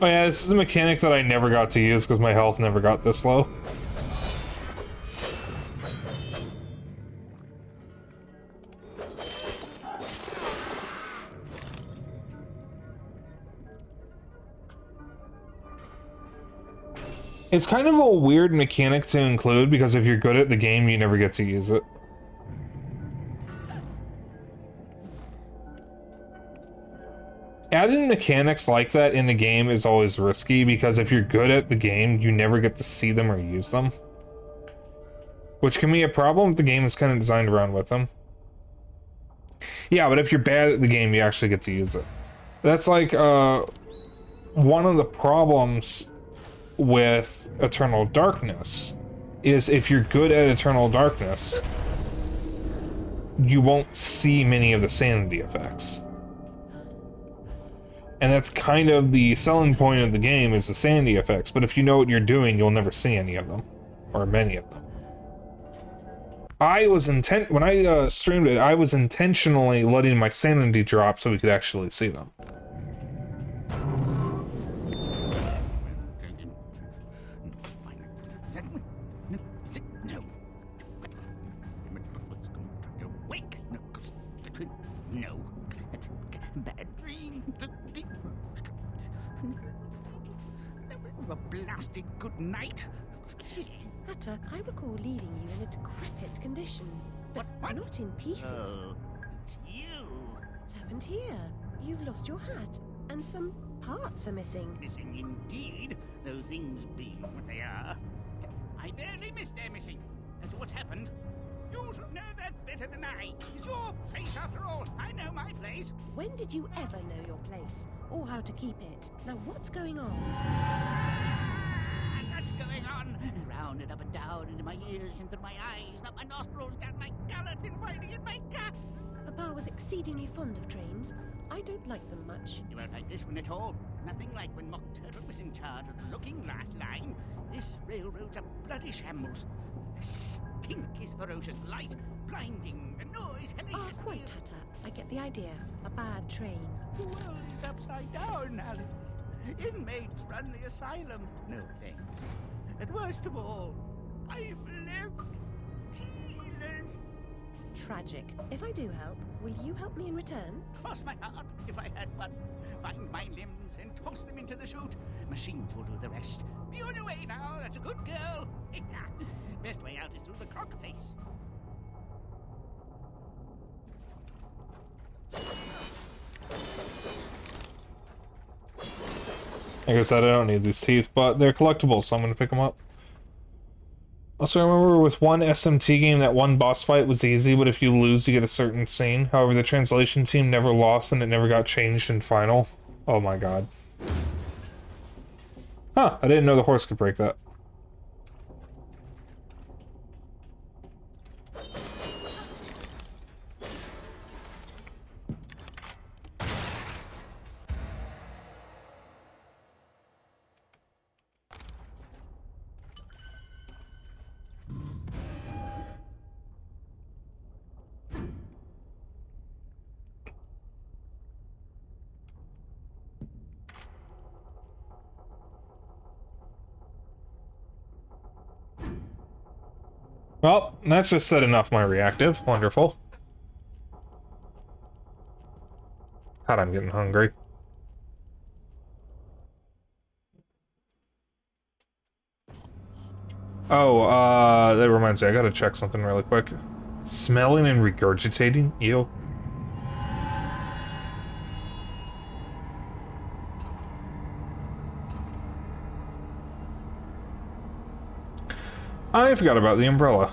Oh yeah, this is a mechanic that I never got to use because my health never got this low. It's kind of a weird mechanic to include because if you're good at the game, you never get to use it. Adding mechanics like that in the game is always risky because if you're good at the game, you never get to see them or use them. Which can be a problem if the game is kind of designed around with them. Yeah, but if you're bad at the game, you actually get to use it. That's like, one of the problems with Eternal Darkness is if you're good at Eternal Darkness, you won't see many of the sanity effects. And that's kind of the selling point of the game is the sanity effects, but if you know what you're doing, you'll never see any of them. Or many of them. When I streamed it, I was intentionally letting my sanity drop so we could actually see them. blasted good night. Hatter, I recall leaving you in a decrepit condition, but not in pieces. Oh, it's you. What's happened here? You've lost your hat, and some parts are missing. Missing indeed, though things being what they are. I barely missed their missing. As to what's happened, you should know that better than I. It's your place after all. I know my place. When did you ever know your place, or how to keep it? Now what's going on? What's going on? Round and up and down, into my ears, and through my eyes, and up my nostrils, down my gullet, and whining in my guts. Papa was exceedingly fond of trains. I don't like them much. You won't like this one at all. Nothing like when Mock Turtle was in charge of the looking glass line. This railroad's a bloody shambles. The stink is ferocious, light, blinding, the noise hellacious. Ah, quite, Hatter. I get the idea. A bad train. The world is upside down, Alice. Inmates run the asylum. No thanks. And worst of all, I'm left tealess. Tragic. If I do help, will you help me in return? Cross my heart, if I had one. Find my limbs and toss them into the chute. Machines will do the rest. Be on your way now, that's a good girl. Best way out is through the crock face. Like I said, I don't need these teeth, but they're collectibles, so I'm gonna pick them up. Also, I remember with one SMT game that one boss fight was easy, but if you lose, you get a certain scene. However, the translation team never lost and it never got changed in final. Oh my god. Huh, I didn't know the horse could break that. Well, that's just said enough, my reactive. Wonderful. God, I'm getting hungry. Oh, that reminds me, I gotta check something really quick. Smelling and regurgitating? Ew. I forgot about the umbrella.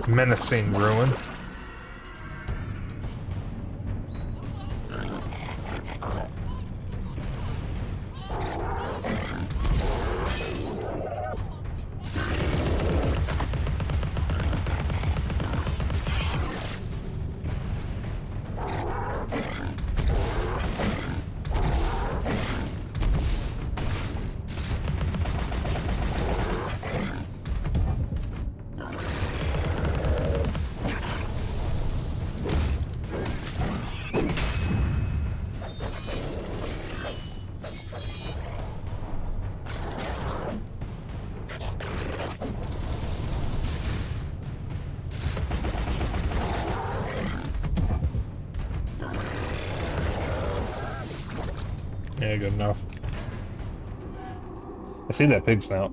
Menacing ruin. Yeah, good enough. I see that pig snout.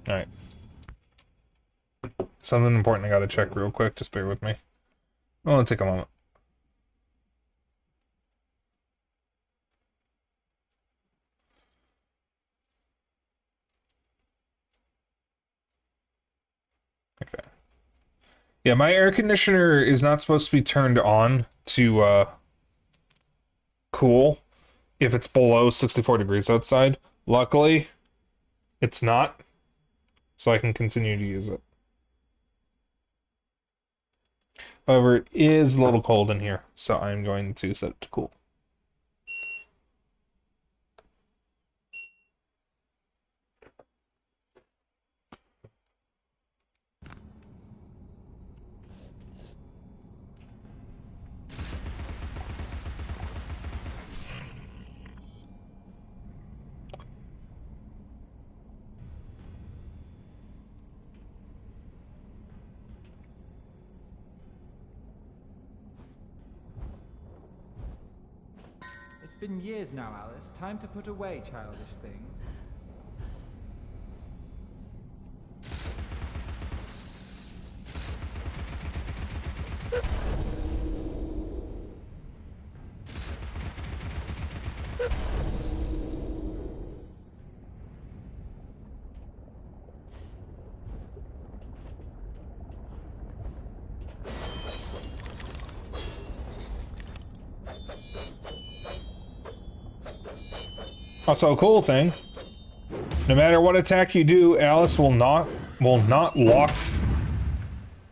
Alright. Something important I gotta check real quick, just bear with me. Well, it'll take a moment. Okay. Yeah, my air conditioner is not supposed to be turned on to cool if it's below 64 degrees outside. Luckily, it's not, so I can continue to use it. However, it is a little cold in here, so I'm going to set it to cool. It's been years now, Alice. Time to put away childish things. Also, a cool thing, no matter what attack you do, Alice will not lock.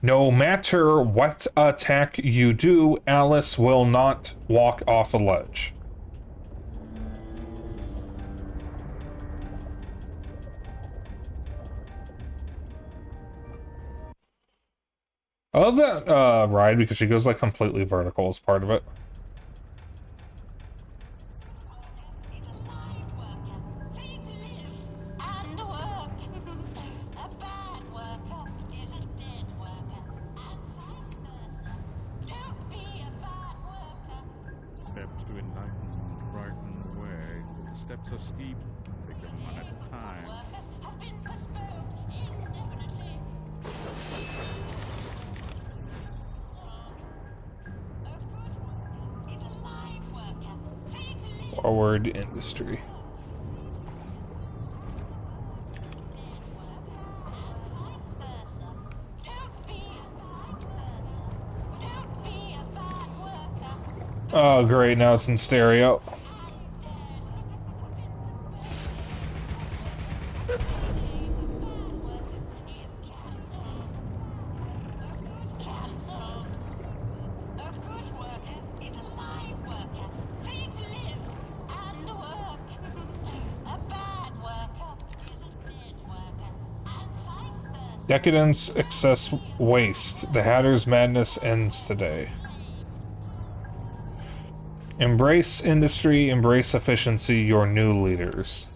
No matter what attack you do, Alice will not walk off a ledge. I love that ride because she goes like completely vertical as part of it. Steps to enlighten and brighten the way. The steps are steep, take them one at a time. Has been postponed indefinitely. Forward industry. Oh great, now it's in stereo. Decadence, excess, waste. The Hatter's madness ends today. Embrace industry, embrace efficiency, your new leaders.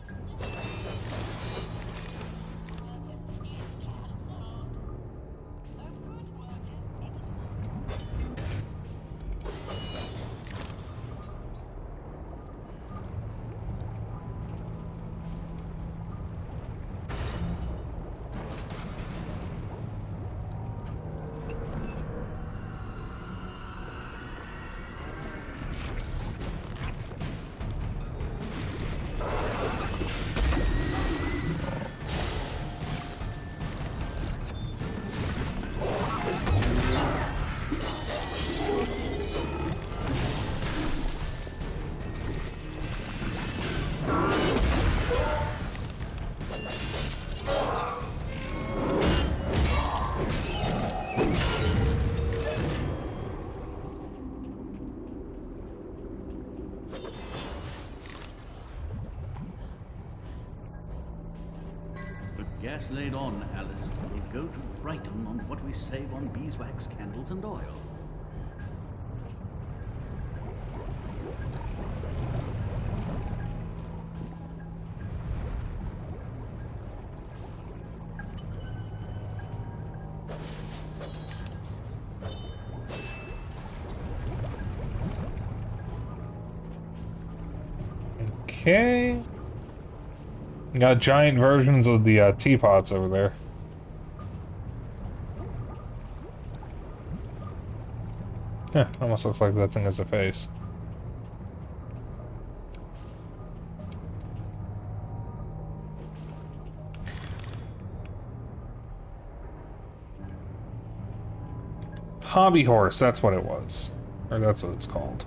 Gas laid on, Alice. We'll go to Brighton on what we save on beeswax, candles, and oil. Okay. Got giant versions of the teapots over there. Yeah, almost looks like that thing has a face. Hobby horse, that's what it was. Or that's what it's called.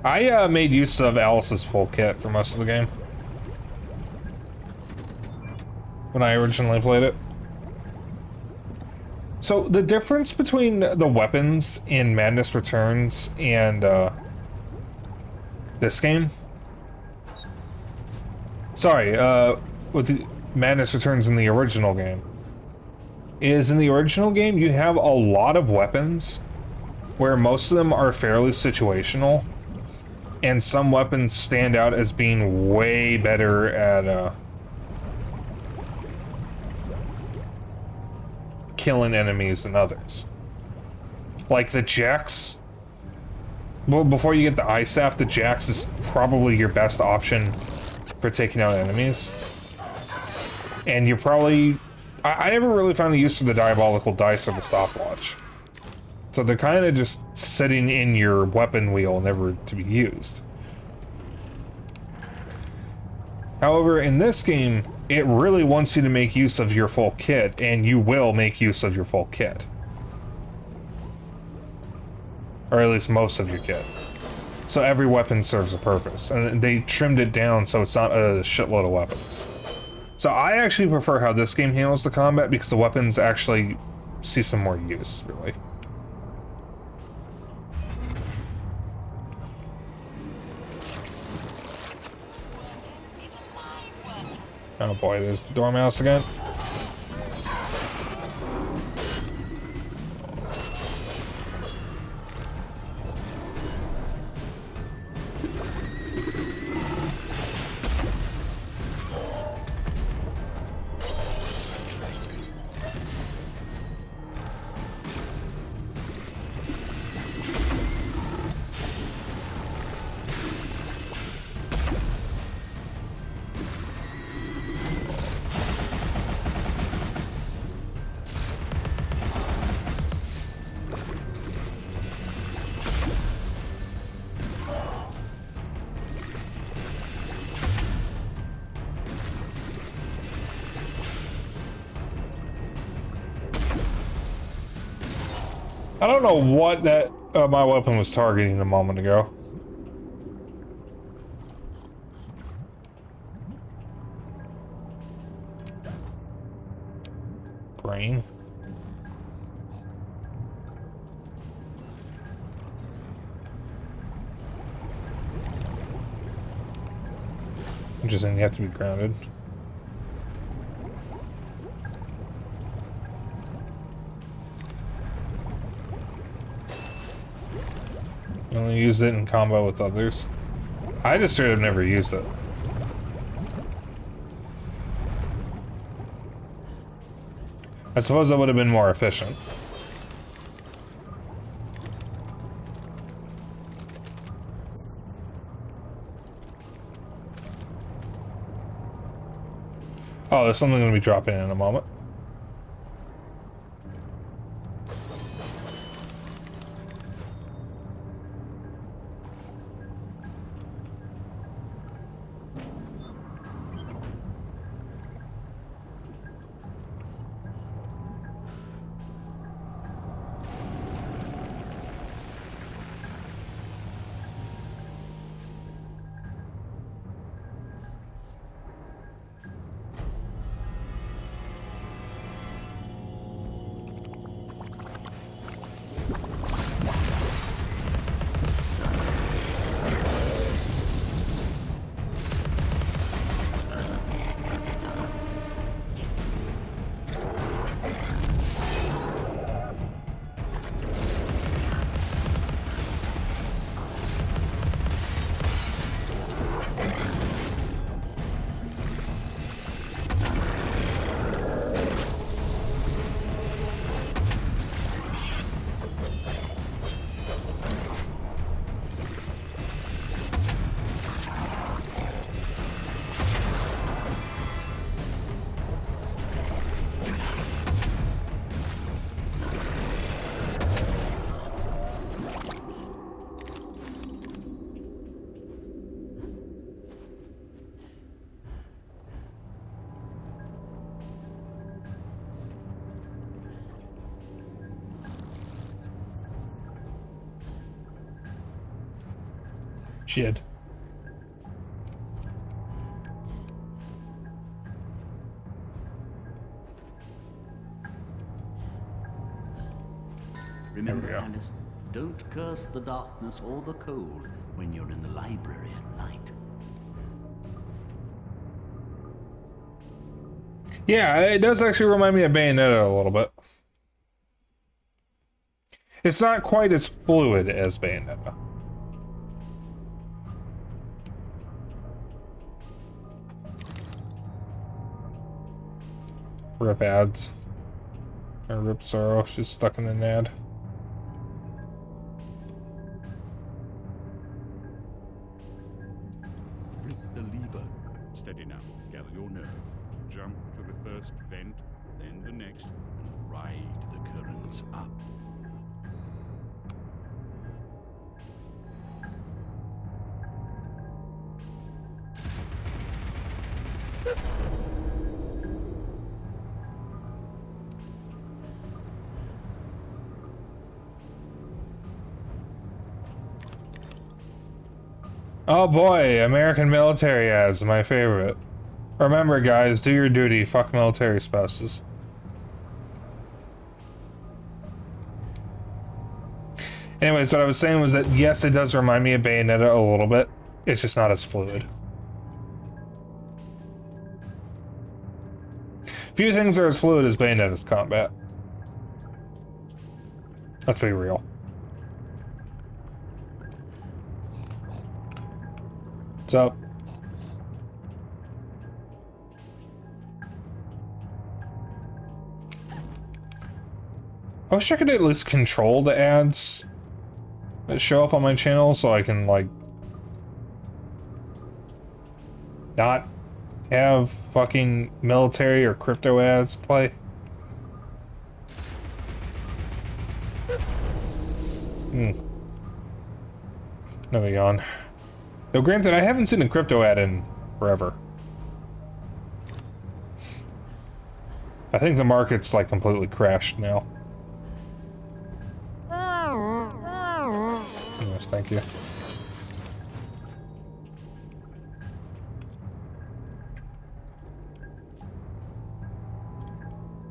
I made use of Alice's full kit for most of the game when I originally played it. So the difference between the weapons in Madness Returns and this game, sorry, with the Madness Returns in the original game, is in the original game you have a lot of weapons where most of them are fairly situational. And some weapons stand out as being way better at killing enemies than others. Like the Jax Well, before you get the ice staff, the Jax is probably your best option for taking out enemies. And you're probably... I never really found a use for the diabolical dice or the stopwatch. So they're kind of just sitting in your weapon wheel, never to be used. However, in this game, it really wants you to make use of your full kit, and you will make use of your full kit. Or at least most of your kit. So every weapon serves a purpose, and they trimmed it down so it's not a shitload of weapons. So I actually prefer how this game handles the combat because the weapons actually see some more use, really. Oh boy, there's the Dormouse again. I don't know what that my weapon was targeting a moment ago. Brain. Interesting, you have to be grounded. You only use it in combo with others. I just straight up never used it. I suppose that would have been more efficient. Oh, there's something going to be dropping in a moment. Shit. Remember, Alice, don't curse the darkness or the cold when you're in the library at night. Yeah, it does actually remind me of Bayonetta a little bit. It's not quite as fluid as Bayonetta. Rip ads. Or Rip Sorrow, she's stuck in an ad. Oh boy, American military ads, my favorite. Remember guys, do your duty, fuck military spouses. Anyways, what I was saying was that yes, it does remind me of Bayonetta a little bit. It's just not as fluid. Few things are as fluid as Bayonetta's combat. Let's be real. What's up? I wish I could at least control the ads that show up on my channel so I can, like, not have fucking military or crypto ads play. Another yawn. Though granted, I haven't seen a crypto ad in forever. I think the market's like completely crashed now. Yes, thank you.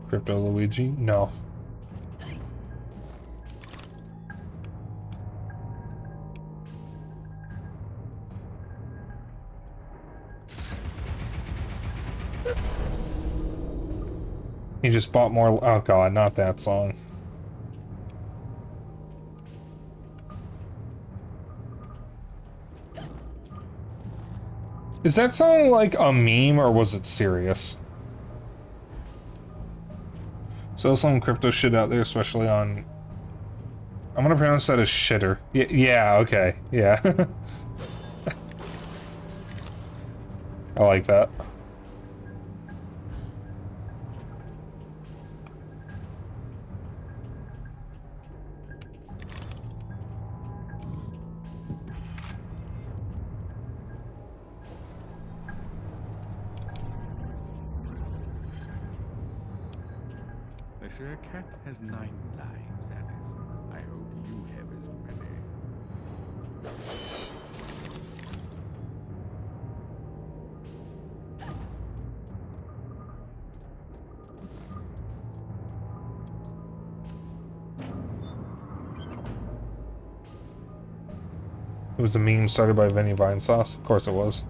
Crypto Luigi? No. He just bought more. Oh god, not that song. Is that song like a meme or was it serious? So some crypto shit out there, especially on. I'm gonna pronounce that as shitter. Yeah, okay, yeah. I like that. They say a cat has 9 lives, Alice. I hope you have as many. It was a meme started by Vinny Vinesauce. Of course it was.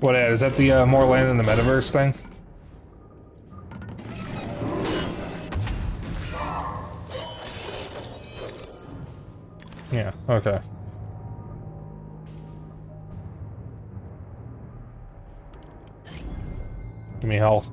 What ad? Is that the more land in the metaverse thing? Yeah, okay. Give me health.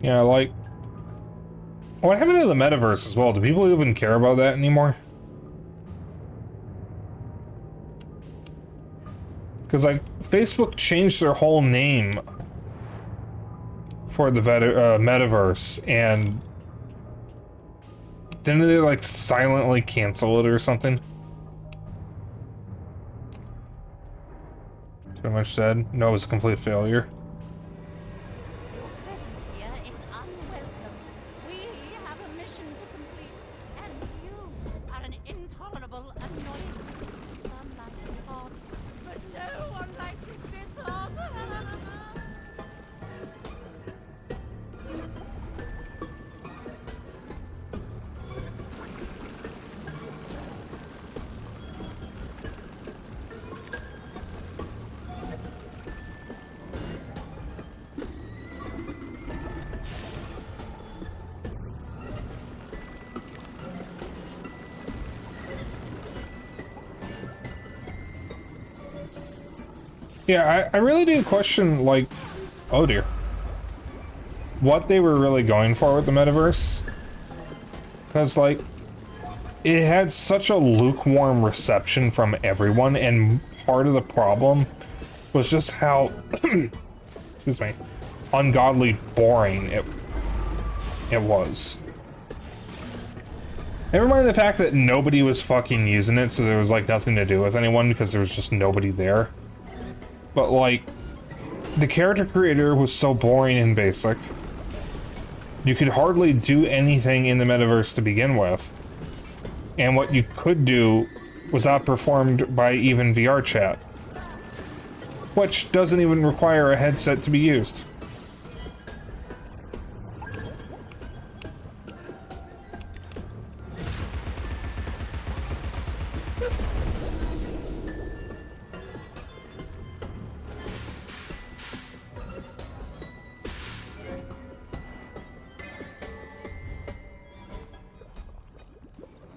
Yeah, like... What happened to the metaverse as well? Do people even care about that anymore? Because, like, Facebook changed their whole name for the metaverse, and... Didn't they, like, silently cancel it or something? Pretty much said. No, it was a complete failure. Yeah, I really do question, like, oh dear, what they were really going for with the metaverse. Because, like, it had such a lukewarm reception from everyone, and part of the problem was just how, excuse me, ungodly boring it was. Never mind the fact that nobody was fucking using it, so there was, like, nothing to do with anyone because there was just nobody there. But, like, the character creator was so boring and basic. You could hardly do anything in the metaverse to begin with. And what you could do was outperformed by even VR chat. Which doesn't even require a headset to be used.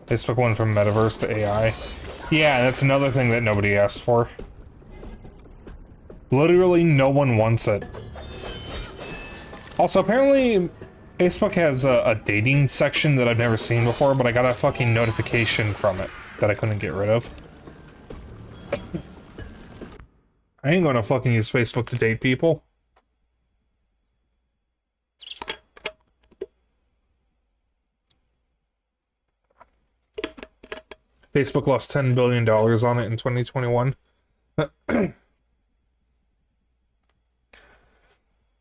Facebook went from metaverse to AI. Yeah, that's another thing that nobody asked for. Literally no one wants it. Also, apparently, Facebook has a dating section that I've never seen before, but I got a fucking notification from it that I couldn't get rid of. I ain't gonna fucking use Facebook to date people. Facebook lost $10 billion on it in 2021.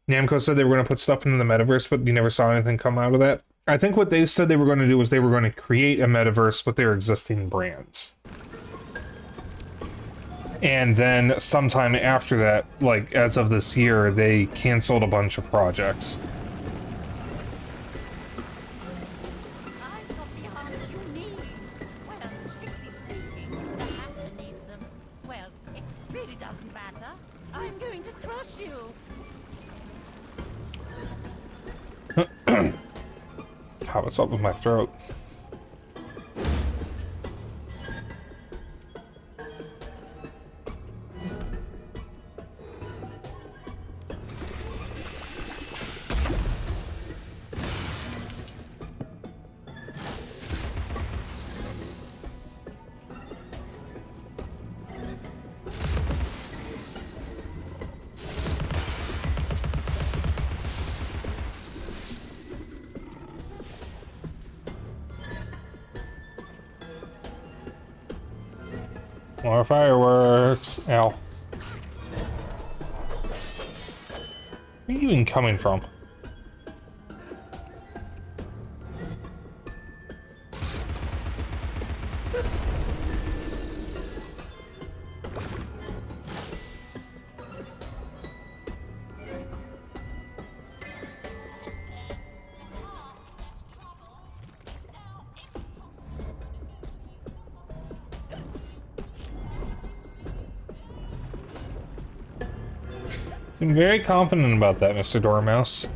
Namco said they were going to put stuff into the metaverse, but you never saw anything come out of that. I think what they said they were going to do was they were going to create a metaverse with their existing brands. And then sometime after that, like as of this year, they canceled a bunch of projects. Oh, what's up with my throat? More fireworks. Ow. Where are you even coming from? I'm very confident about that, Mr. Dormouse.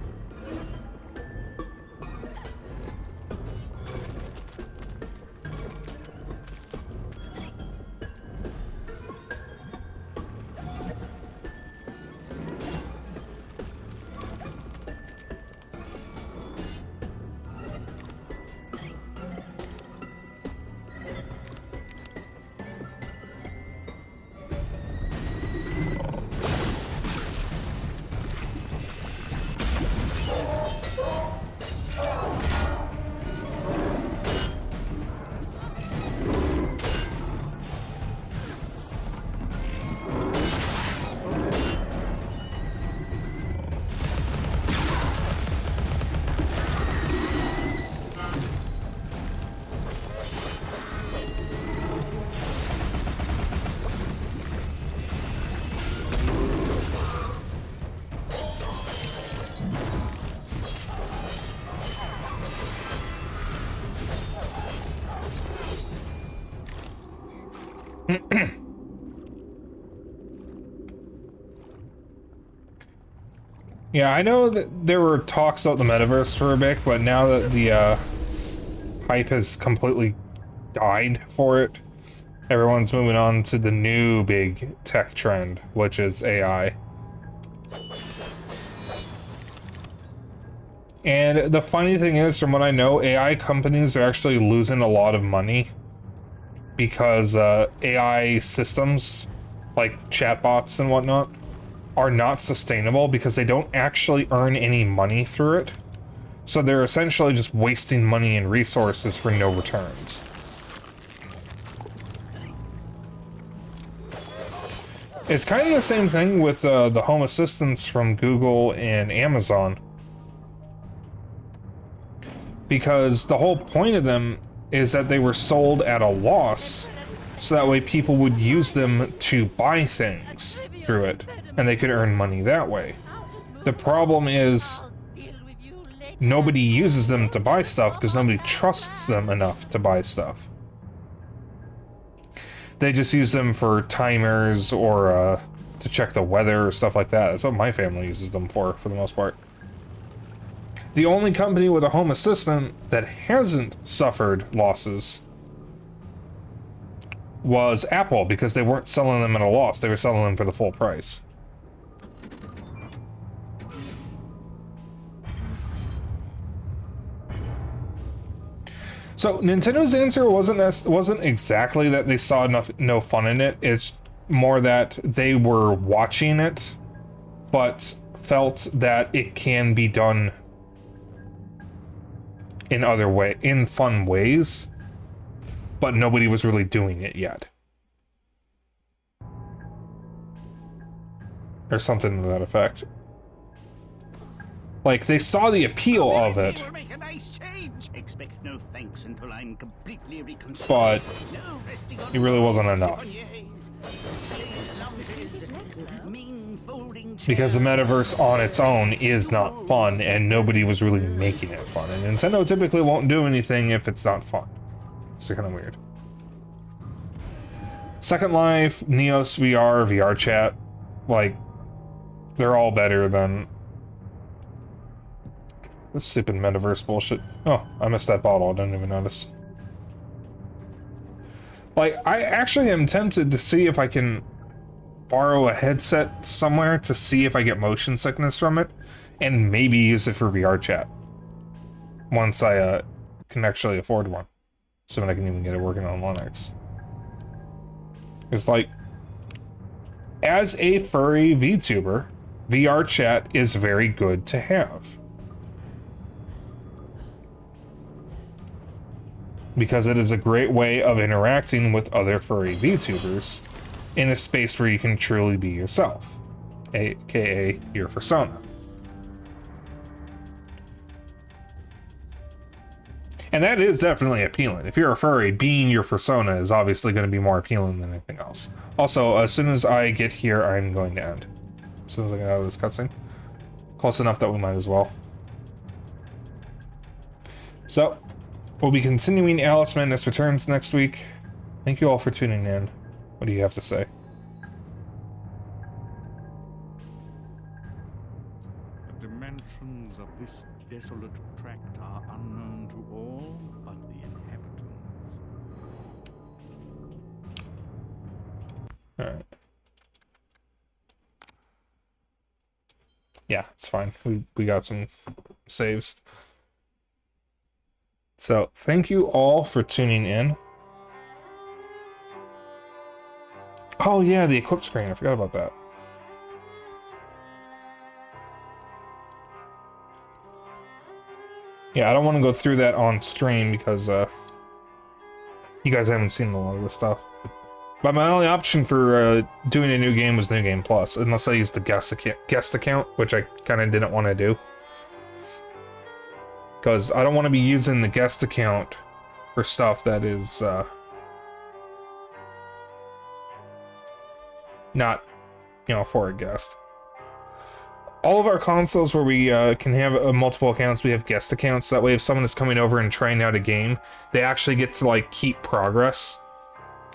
Yeah, I know that there were talks about the metaverse for a bit, but now that the hype has completely died for it, Everyone's moving on to the new big tech trend, which is AI. And the funny thing is, from what I know, AI companies are actually losing a lot of money because AI systems, like chatbots and whatnot, are not sustainable because they don't actually earn any money through it. So they're essentially just wasting money and resources for no returns. It's kind of the same thing with the home assistants from Google and Amazon. Because the whole point of them is that they were sold at a loss, so that way people would use them to buy things through it, and they could earn money that way. The problem is nobody uses them to buy stuff because nobody trusts them enough to buy stuff. They just use them for timers or to check the weather or stuff like that. That's what my family uses them for the most part. The only company with a home assistant that hasn't suffered losses was Apple, because they weren't selling them at a loss. They were selling them for the full price. So Nintendo's answer wasn't exactly that they saw no fun in it. It's more that they were watching it, but felt that it can be done in fun ways, but nobody was really doing it yet. Or something to that effect. Like, they saw the appeal of it, Expect no thanks until I'm completely reconstructed. but it really wasn't enough. Because the metaverse on its own is not fun, and nobody was really making it fun. And Nintendo typically won't do anything if it's not fun. So kind of weird. Second Life, Neos VR, VR Chat, like, they're all better than this stupid metaverse bullshit. Oh, I missed that bottle. I didn't even notice. Like, I actually am tempted to see if I can borrow a headset somewhere to see if I get motion sickness from it, and maybe use it for VR chat. Once I can actually afford one. So that I can even get it working on Linux. It's like, as a furry VTuber, VR chat is very good to have. Because it is a great way of interacting with other furry VTubers in a space where you can truly be yourself, aka your persona. And that is definitely appealing. If you're a furry, being your persona is obviously going to be more appealing than anything else. Also, as soon as I get here, I'm going to end. As soon as I get out of this cutscene. Close enough that we might as well. So, we'll be continuing Alice Madness Returns next week. Thank you all for tuning in. What do you have to say? The dimensions of this desolate tract are unknown to all but the inhabitants. Alright. Yeah, it's fine. We got some saves. So, thank you all for tuning in. Oh yeah, the equip screen. I forgot about that. Yeah, I don't want to go through that on stream because you guys haven't seen a lot of this stuff. But my only option for doing a new game was New Game Plus, unless I used the guest account, which I kind of didn't want to do. Because I don't want to be using the guest account for stuff that is not, you know, for a guest. All of our consoles where we can have multiple accounts, we have guest accounts. That way if someone is coming over and trying out a game, they actually get to like keep progress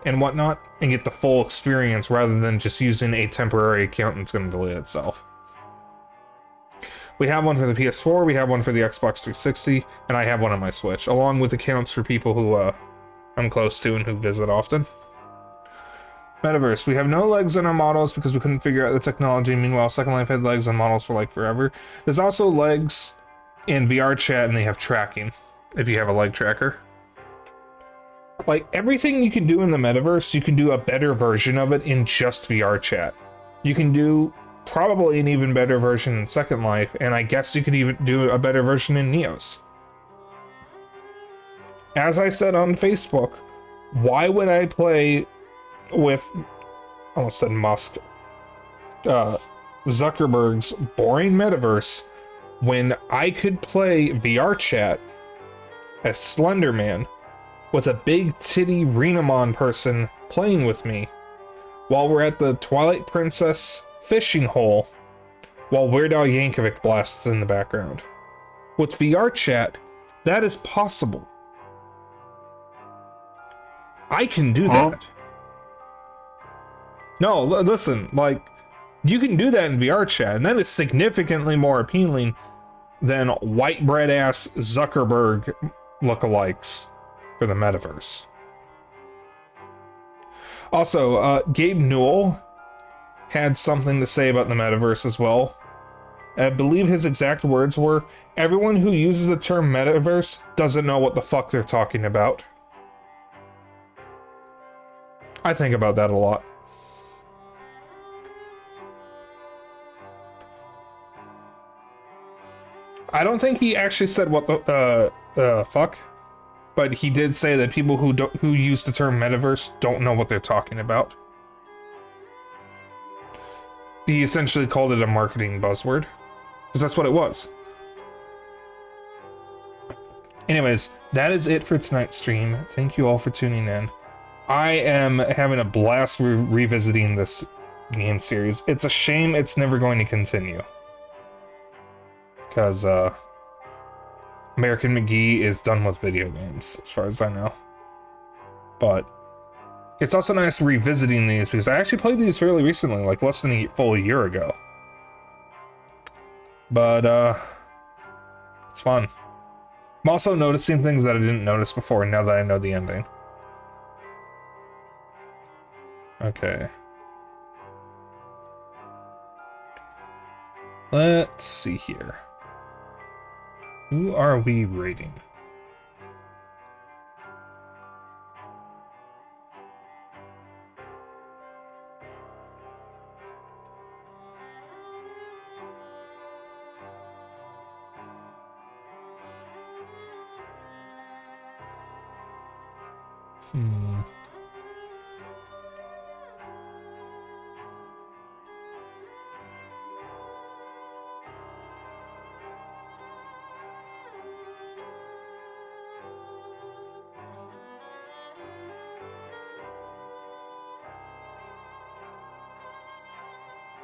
and whatnot and get the full experience rather than just using a temporary account that's going to delete itself. We have one for the PS4, we have one for the Xbox 360, and I have one on my Switch, along with accounts for people who I'm close to and who visit often. Metaverse. We have no legs on our models because we couldn't figure out the technology. Meanwhile, Second Life had legs on models for like forever. There's also legs in VR chat, and they have tracking if you have a leg tracker. Like, everything you can do in the metaverse, you can do a better version of it in just VR chat. You can do probably an even better version in Second Life, and I guess you could even do a better version in Neos. As I said on Facebook, why would I play with, I almost said Musk, Zuckerberg's boring metaverse when I could play VR chat as Slenderman with a big titty Renamon person playing with me while we're at the Twilight Princess fishing hole while Weird Al Yankovic blasts in the background. With VR chat, that is possible. I can do that. No, listen, like, you can do that in VR chat, and that is significantly more appealing than white bread ass Zuckerberg lookalikes for the metaverse. Also, Gabe Newell had something to say about the metaverse as well. I believe his exact words were, "Everyone who uses the term metaverse doesn't know what the fuck they're talking about." I think about that a lot. I don't think he actually said what the fuck, but he did say that people who use the term metaverse don't know what they're talking about. He essentially called it a marketing buzzword, because that's what it was. Anyways, that is it for tonight's stream. Thank you all for tuning in. I am having a blast revisiting this game series. It's a shame it's never going to continue, because American McGee is done with video games, as far as I know. But it's also nice revisiting these, because I actually played these fairly recently, like less than a full year ago. But it's fun. I'm also noticing things that I didn't notice before now that I know the ending. Okay. Let's see here. Who are we rating?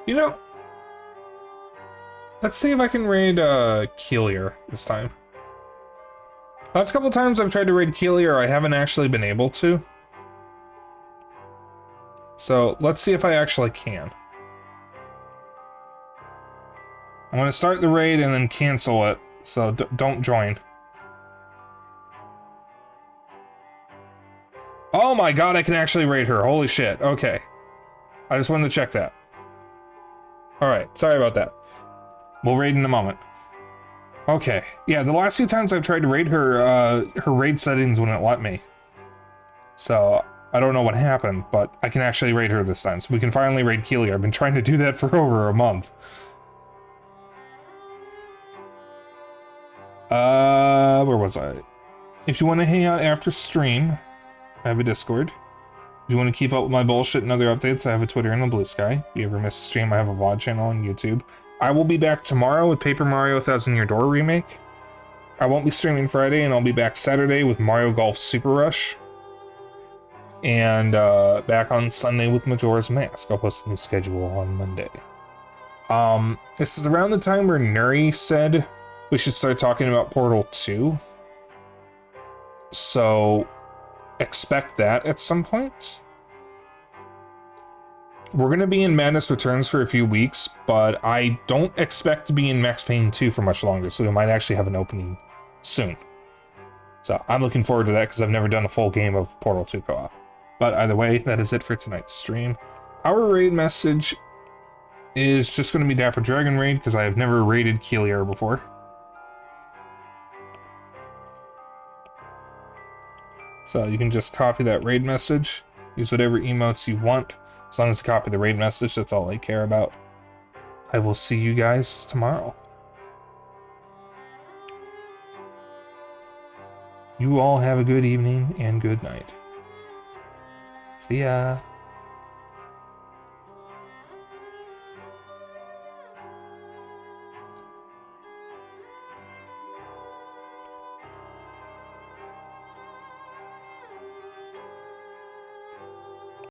You know, let's see if I can raid Keelier this time. Last couple times I've tried to raid Keelier, I haven't actually been able to. So let's see if I actually can. I'm going to start the raid and then cancel it, so don't join. Oh my god, I can actually raid her. Holy shit. Okay. I just wanted to check that. Alright, sorry about that. We'll raid in a moment. Okay, yeah, the last few times I've tried to raid her, her raid settings wouldn't let me. So, I don't know what happened, but I can actually raid her this time, so we can finally raid Keelier. I've been trying to do that for over a month. Where was I? If you want to hang out after stream, I have a Discord. If you want to keep up with my bullshit and other updates, I have a Twitter and a Blue Sky. If you ever miss a stream, I have a VOD channel on YouTube. I will be back tomorrow with Paper Mario 1000 Year Door Remake. I won't be streaming Friday, and I'll be back Saturday with Mario Golf Super Rush. And back on Sunday with Majora's Mask. I'll post a new schedule on Monday. This is around the time where Nuri said we should start talking about Portal 2. So expect that at some point. We're going to be in Madness Returns for a few weeks, but I don't expect to be in Max Payne 2 for much longer, so we might actually have an opening soon. So I'm looking forward to that because I've never done a full game of Portal 2 co-op. But either way, that is it for tonight's stream. Our raid message is just going to be Dapper Dragon Raid, because I have never raided Keliar before. So you can just copy that raid message, use whatever emotes you want. As long as you copy the raid message, that's all I care about. I will see you guys tomorrow. You all have a good evening and good night. See ya.